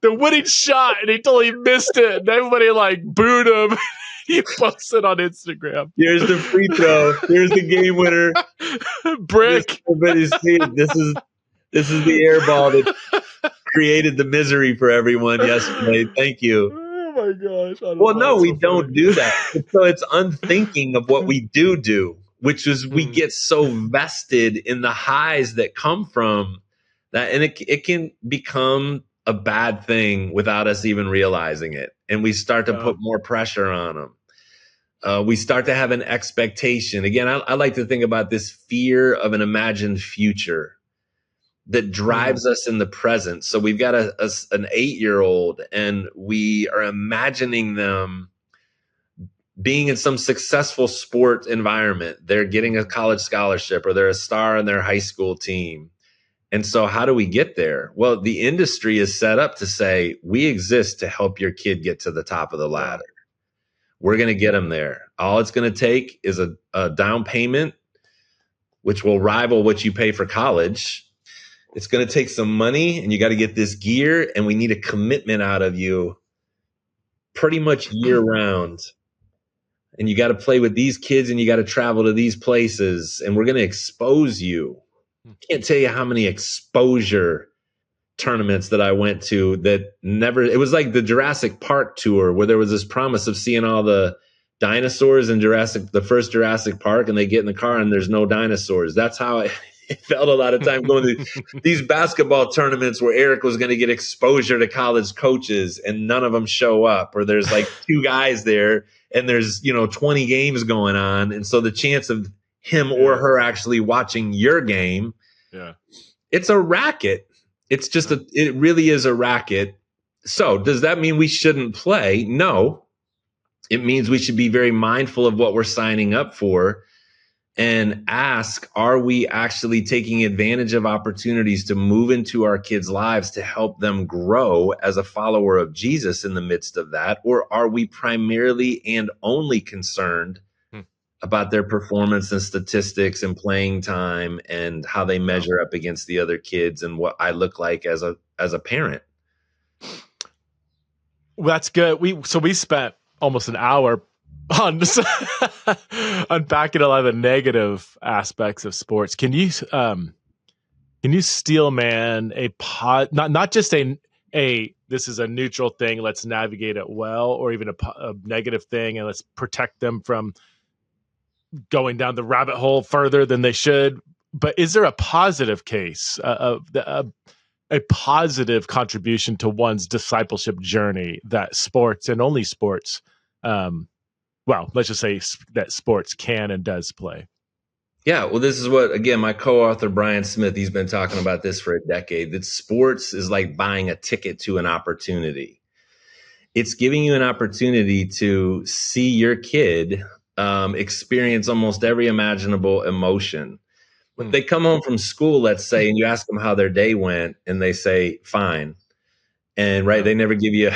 winning shot, and he totally missed it, and everybody like booed him. He posted on Instagram. Here's the free throw. Here's the game winner. Brick. This is the air ball that created the misery for everyone yesterday. Thank you. Oh my gosh. Well, no, we don't do that. So it's unthinking of what we do, which is we get so vested in the highs that come from that, and it can become a bad thing without us even realizing it. And we start to put more pressure on them. We start to have an expectation. Again, I like to think about this fear of an imagined future that drives us in the present. So we've got an 8-year-old, and we are imagining them being in some successful sport environment. They're getting a college scholarship, or they're a star on their high school team. And so how do we get there? Well, the industry is set up to say, we exist to help your kid get to the top of the ladder. We're going to get them there. All it's going to take is a down payment, which will rival what you pay for college. It's going to take some money, and you got to get this gear, and we need a commitment out of you pretty much year round. And you got to play with these kids, and you got to travel to these places, and we're going to expose you. Can't tell you how many exposure tournaments that I went to that it was like the Jurassic Park tour, where there was this promise of seeing all the dinosaurs in the first Jurassic Park, and they get in the car and there's no dinosaurs. That's how it felt a lot of time going to these basketball tournaments where Eric was going to get exposure to college coaches, and none of them show up, or there's like 2 guys there and there's 20 games going on. And so the chance of him or her actually watching your game, it's a racket. It's just it really is a racket. So does that mean we shouldn't play? No. It means we should be very mindful of what we're signing up for and ask, are we actually taking advantage of opportunities to move into our kids' lives to help them grow as a follower of Jesus in the midst of that? Or are we primarily and only concerned about their performance and statistics and playing time and how they measure up against the other kids and what I look like as a parent? Well, that's good. We spent almost an hour on unpacking a lot of the negative aspects of sports. Can you steel man not just a this is a neutral thing, let's navigate it well, or even a negative thing and let's protect them from going down the rabbit hole further than they should? But is there a positive case of a positive contribution to one's discipleship journey that sports, and only sports, well, let's just say that sports can and does play? Yeah, well, this is what, again, my co-author, Brian Smith, he's been talking about this for a decade, that sports is like buying a ticket to an opportunity. It's giving you an opportunity to see your kid experience almost every imaginable emotion. When they come home from school, let's say, and you ask them how their day went, and they say, fine. And they never give you,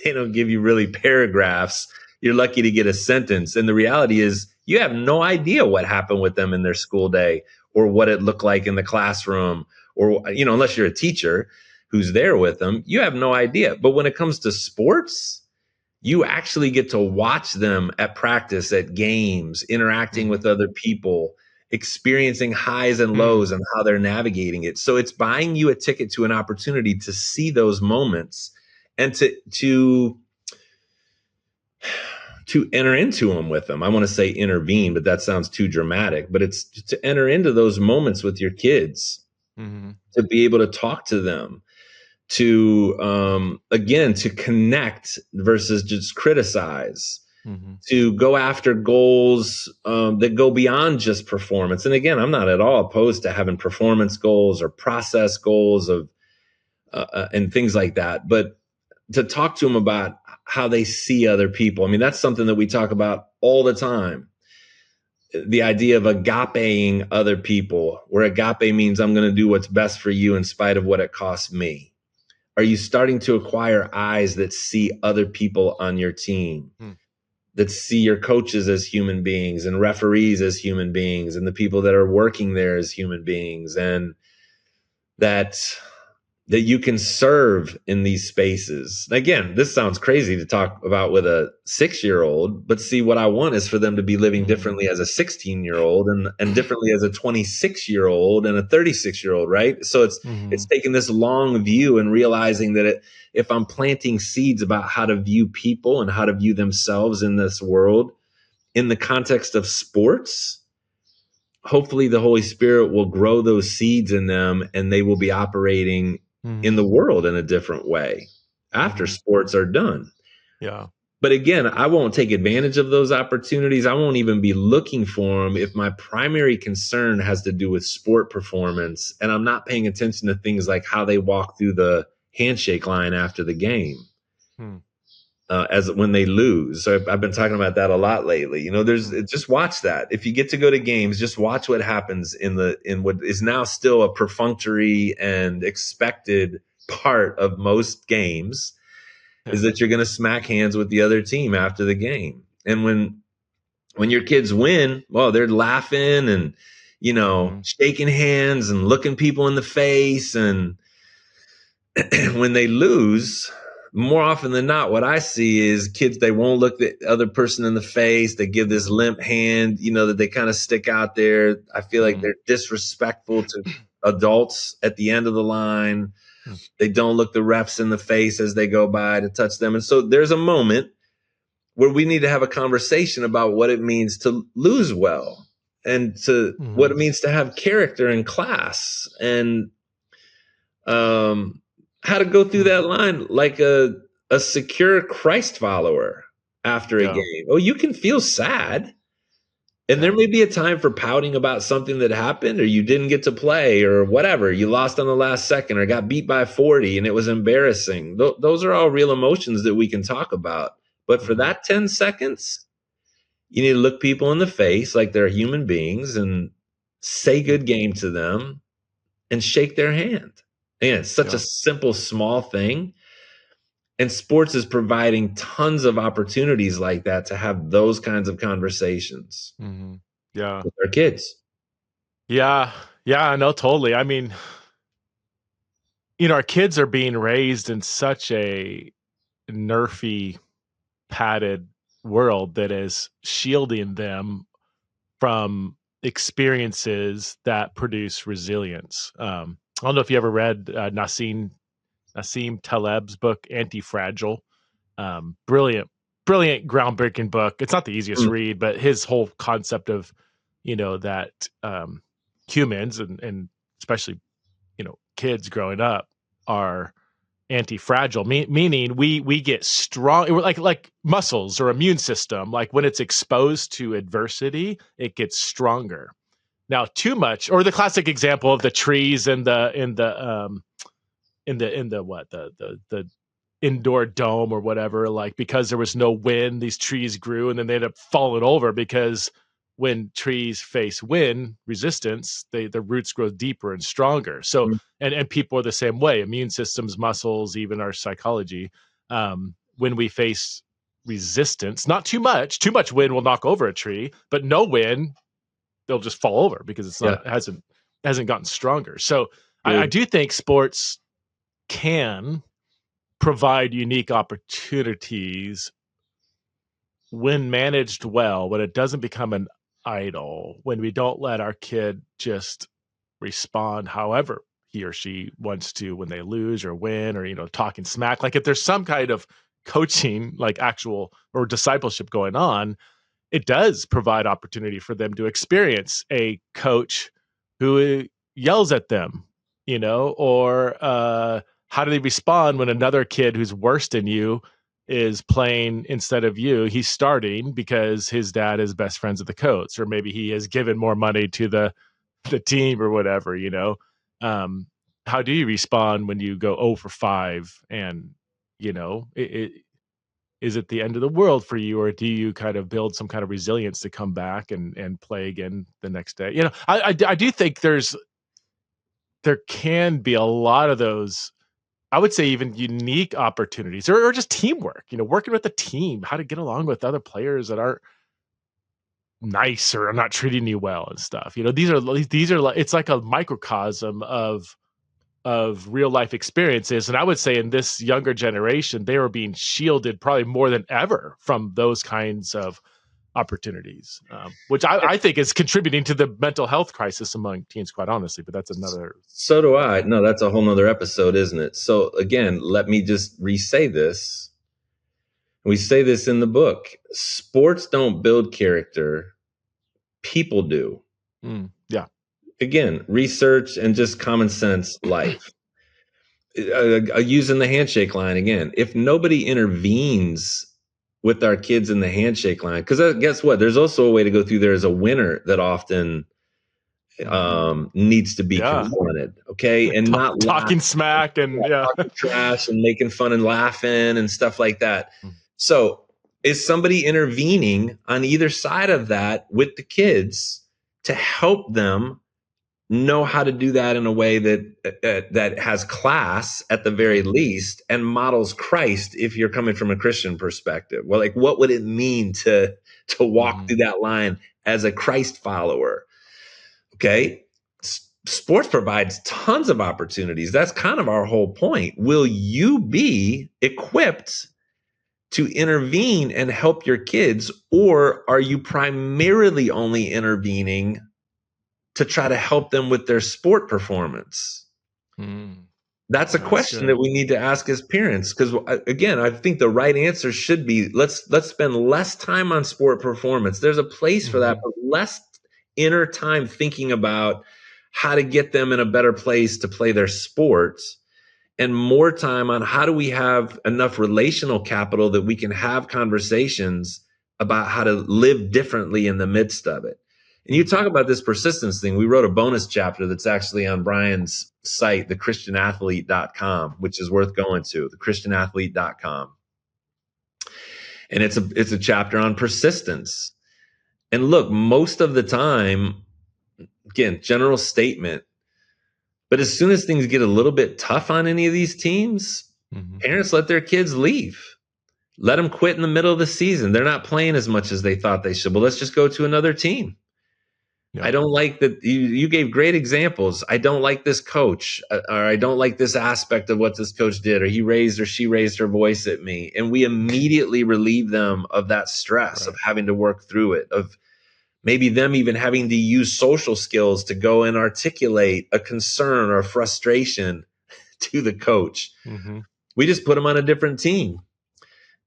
they don't give you really paragraphs. You're lucky to get a sentence. And the reality is you have no idea what happened with them in their school day or what it looked like in the classroom, or, unless you're a teacher who's there with them, you have no idea. But when it comes to sports, you actually get to watch them at practice, at games, interacting with other people, experiencing highs and lows and how they're navigating it. So it's buying you a ticket to an opportunity to see those moments and to enter into them with them. I want to say intervene, but that sounds too dramatic. But it's to enter into those moments with your kids, to be able to talk to them, to again, to connect versus just criticize. To go after goals that go beyond just performance. And again, I'm not at all opposed to having performance goals or process goals of and things like that. But to talk to them about how they see other people. I mean, that's something that we talk about all the time. The idea of agapeing other people, where agape means I'm going to do what's best for you in spite of what it costs me. Are you starting to acquire eyes that see other people on your team? That see your coaches as human beings and referees as human beings and the people that are working there as human beings, and that you can serve in these spaces. Again, this sounds crazy to talk about with a 6-year-old, but see, what I want is for them to be living differently as a 16-year-old and differently as a 26-year-old and a 36-year-old, right? So it's taking this long view and realizing that if I'm planting seeds about how to view people and how to view themselves in this world in the context of sports, hopefully the Holy Spirit will grow those seeds in them and they will be operating in the world in a different way after sports are done. Yeah. But again, I won't take advantage of those opportunities. I won't even be looking for them if my primary concern has to do with sport performance and I'm not paying attention to things like how they walk through the handshake line after the game. As when they lose. So I've been talking about that a lot lately. Just watch that. If you get to go to games, just watch what happens in what is now still a perfunctory and expected part of most games, is that you're going to smack hands with the other team after the game. And when your kids win, well, they're laughing and, shaking hands and looking people in the face. And when they lose, more often than not, what I see is kids, they won't look the other person in the face. They give this limp hand, that they kind of stick out there. I feel like they're disrespectful to adults at the end of the line. They don't look the refs in the face as they go by to touch them. And so there's a moment where we need to have a conversation about what it means to lose well and to what it means to have character and class, and how to go through that line like a secure Christ follower after a game. Oh, you can feel sad And there may be a time for pouting about something that happened, or you didn't get to play, or whatever. You lost on the last second, or got beat by 40 and it was embarrassing. Those are all real emotions that we can talk about. But for that 10 seconds, you need to look people in the face like they're human beings and say good game to them and shake their hand. And it's such a simple, small thing. And sports is providing tons of opportunities like that to have those kinds of conversations with our kids. Yeah. Yeah, no, totally. I mean, our kids are being raised in such a nerfy, padded world that is shielding them from experiences that produce resilience. I don't know if you ever read Nassim Taleb's book, Anti-Fragile. Brilliant, groundbreaking book. It's not the easiest read, but his whole concept of, that humans and especially, kids growing up are anti-fragile, meaning we get strong. We're like muscles or immune system. Like when it's exposed to adversity, it gets stronger. Now, too much, or the classic example of the trees in the indoor dome or whatever, like because there was no wind, these trees grew and then they ended up falling over because when trees face wind resistance, the roots grow deeper and stronger. So, and people are the same way, immune systems, muscles, even our psychology. When we face resistance, not too much wind will knock over a tree, but no wind, they'll just fall over because it's not, hasn't gotten stronger. So I do think sports can provide unique opportunities when managed well, when it doesn't become an idol, when we don't let our kid just respond however he or she wants to when they lose or win, or talking smack. Like if there's some kind of coaching, like actual or discipleship going on, it does provide opportunity for them to experience a coach who yells at them, or how do they respond when another kid who's worse than you is playing instead of you? He's starting because his dad is best friends with the coach, or maybe he has given more money to the team or whatever, how do you respond when you go 0 for 5 and, is it the end of the world for you, or do you kind of build some kind of resilience to come back and play again the next day? I do think there can be a lot of those, I would say even unique opportunities or just teamwork, working with the team, how to get along with other players that aren't nice or are not treating you well and stuff. These are it's like a microcosm of real life experiences. And I would say in this younger generation, they are being shielded probably more than ever from those kinds of opportunities, which I think is contributing to the mental health crisis among teens, quite honestly, but that's another. So do I. No, that's a whole nother episode, isn't it? So again, let me just re-say this. We say this in the book. Sports don't build character. People do. Yeah. Again, research and just common sense life. Using the handshake line again. If nobody intervenes with our kids in the handshake line, because guess what? There's also a way to go through there as a winner that often needs to be confronted. Okay. And not talking smack and talking trash and making fun and laughing and stuff like that. So is somebody intervening on either side of that with the kids to help them know how to do that in a way that has class at the very least and models Christ if you're coming from a Christian perspective? Well, like what would it mean to walk through that line as a Christ follower? Okay. Sports provides tons of opportunities. That's kind of our whole point. Will you be equipped to intervene and help your kids, or are you primarily only intervening to try to help them with their sport performance? That's a question that we need to ask as parents, because again, I think the right answer should be let's spend less time on sport performance. There's a place for that, but less inner time thinking about how to get them in a better place to play their sports, and more time on how do we have enough relational capital that we can have conversations about how to live differently in the midst of it. And you talk about this persistence thing. We wrote a bonus chapter that's actually on Brian's site, thechristianathlete.com, which is worth going to, thechristianathlete.com. And it's a chapter on persistence. And look, most of the time, again, general statement, but as soon as things get a little bit tough on any of these teams, parents let their kids leave. Let them quit in the middle of the season. They're not playing as much as they thought they should. Well, let's just go to another team. Yeah. I don't like that. You gave great examples. I don't like this coach, or I don't like this aspect of what this coach did, or he raised or she raised her voice at me. And we immediately relieve them of that stress of having to work through it, of maybe them even having to use social skills to go and articulate a concern or a frustration to the coach. We just put them on a different team.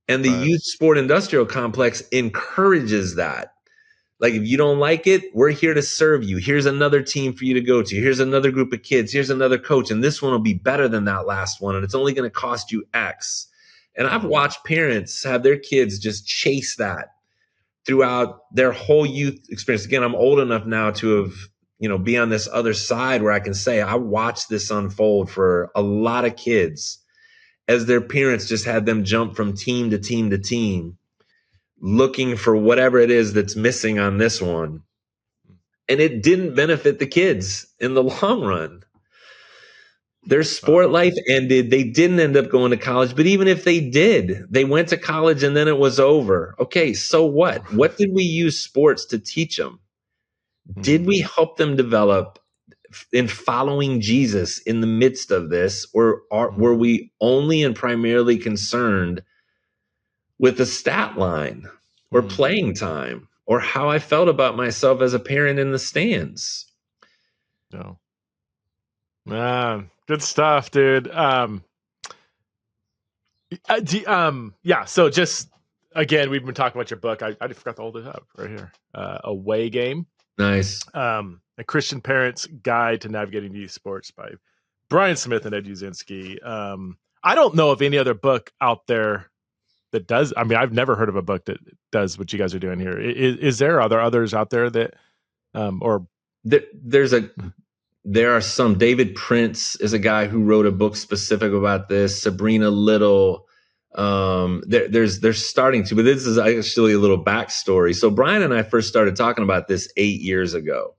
And the youth sport industrial complex encourages that. Like, if you don't like it, we're here to serve you. Here's another team for you to go to. Here's another group of kids. Here's another coach. And this one will be better than that last one. And it's only going to cost you X. And I've watched parents have their kids just chase that throughout their whole youth experience. Again, I'm old enough now to have, be on this other side where I can say I watched this unfold for a lot of kids as their parents just had them jump from team to team to team, looking for whatever it is that's missing on this one. And it didn't benefit the kids in the long run. Their sport life ended. They didn't end up going to college. But even if they did, they went to college and then it was over. Okay, so what? What did we use sports to teach them? Did we help them develop in following Jesus in the midst of this? Or were we only and primarily concerned with the stat line or playing time or how I felt about myself as a parent in the stands? No. Good stuff, dude. So just, again, we've been talking about your book. I forgot to hold it up right here. Away Game. Nice. A Christian Parent's Guide to Navigating Youth Sports by Brian Smith and Ed Uszynski. I don't know of any other book out there that does. I mean, I've never heard of a book that does what you guys are doing here. Is there? Are there others out there that, there are some. David Prince is a guy who wrote a book specific about this. Sabrina Little. They're starting to, but this is actually a little backstory. So Brian and I first started talking about this 8 years ago.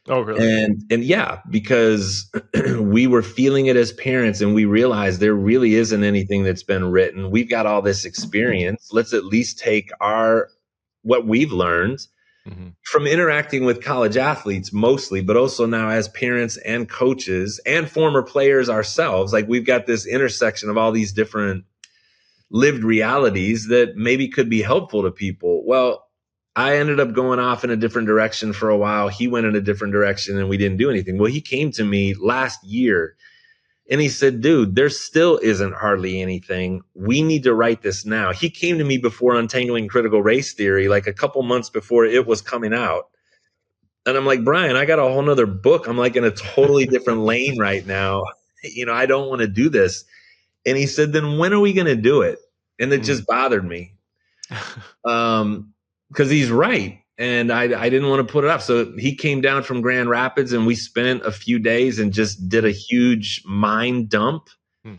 Oh, really? And yeah, because we were feeling it as parents and we realized there really isn't anything that's been written. We've got all this experience. Let's at least take what we've learned from interacting with college athletes mostly, but also now as parents and coaches and former players ourselves. Like, we've got this intersection of all these different lived realities that maybe could be helpful to people. Well, I ended up going off in a different direction for a while. He went in a different direction and we didn't do anything. Well, he came to me last year and he said, dude, there still isn't hardly anything. We need to write this now. He came to me before Untangling Critical Race Theory, like a couple months before it was coming out. And I'm like, Brian, I got a whole nother book. I'm like in a totally different lane right now. I don't want to do this. And he said, then when are we going to do it? And it just bothered me. Because he's right. And I didn't want to put it off. So he came down from Grand Rapids and we spent a few days and just did a huge mind dump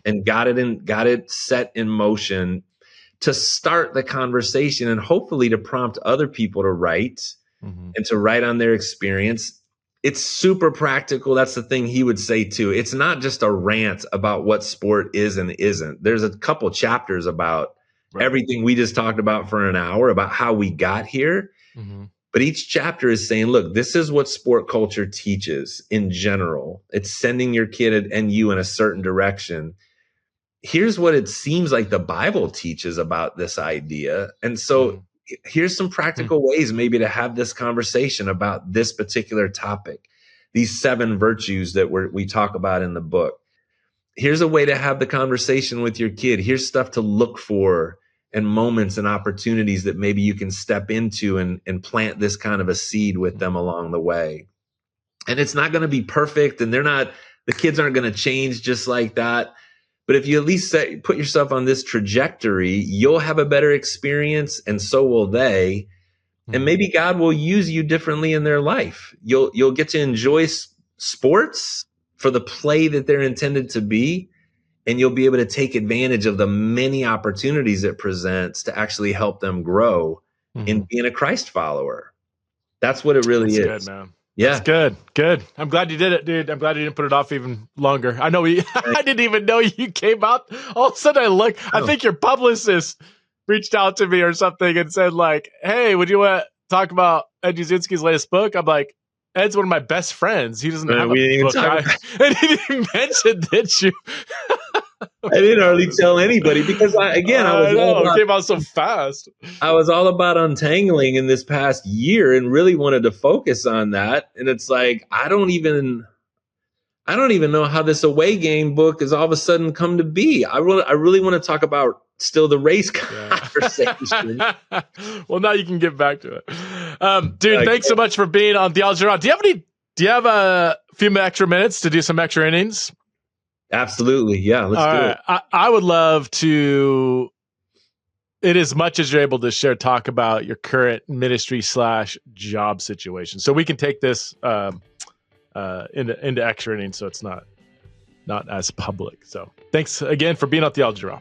and got it set in motion to start the conversation and hopefully to prompt other people to write and to write on their experience. It's super practical. That's the thing he would say too. It's not just a rant about what sport is and isn't. There's a couple chapters about everything we just talked about for an hour, about how we got here. But each chapter is saying, look, this is what sport culture teaches in general. It's sending your kid and you in a certain direction. Here's what it seems like the Bible teaches about this idea. And so here's some practical ways maybe to have this conversation about this particular topic, these 7 virtues that we talk about in the book. Here's a way to have the conversation with your kid. Here's stuff to look for and moments and opportunities that maybe you can step into and plant this kind of a seed with them along the way. And it's not going to be perfect, and the kids aren't going to change just like that. But if you at least put yourself on this trajectory, you'll have a better experience, and so will they. And maybe God will use you differently in their life. You'll get to enjoy sports for the play that they're intended to be, and you'll be able to take advantage of the many opportunities it presents to actually help them grow in being a Christ follower. That's what it really is. Good, man. Yeah. That's good. Good. I'm glad you did it, dude. I'm glad you didn't put it off even longer. I know I didn't even know you came out. All of a sudden I think your publicist reached out to me or something and said like, hey, would you want to talk about Ed Uszynski's latest book? I'm like, Ed's one of my best friends. He doesn't have a book. And he didn't mention that you. I didn't hardly tell anybody because it came out so fast. I was all about untangling in this past year and really wanted to focus on that. And it's like, I don't even know how this away game book has all of a sudden come to be. I really want to talk about still the race conversation. Well, now you can get back to it. Dude, thanks so much for being on Theology Raw. Do you have a few extra minutes to do some extra innings? Absolutely. Yeah, let's do it. I would love to, in as much as you're able to share, talk about your current ministry / job situation. So we can take this into extra innings so it's not as public. So thanks again for being on Theology Raw.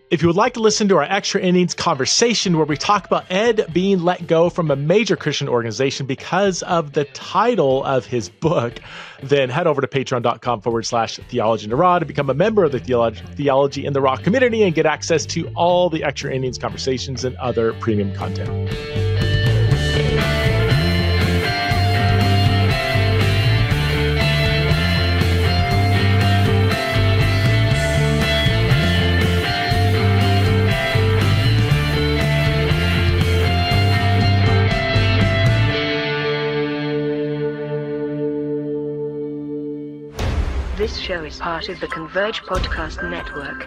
If you would like to listen to our extra innings conversation where we talk about Ed being let go from a major Christian organization because of the title of his book, then head over to patreon.com/theology in the raw to become a member of the Theology in the Raw community and get access to all the extra innings conversations and other premium content. This show is part of the Converge Podcast Network.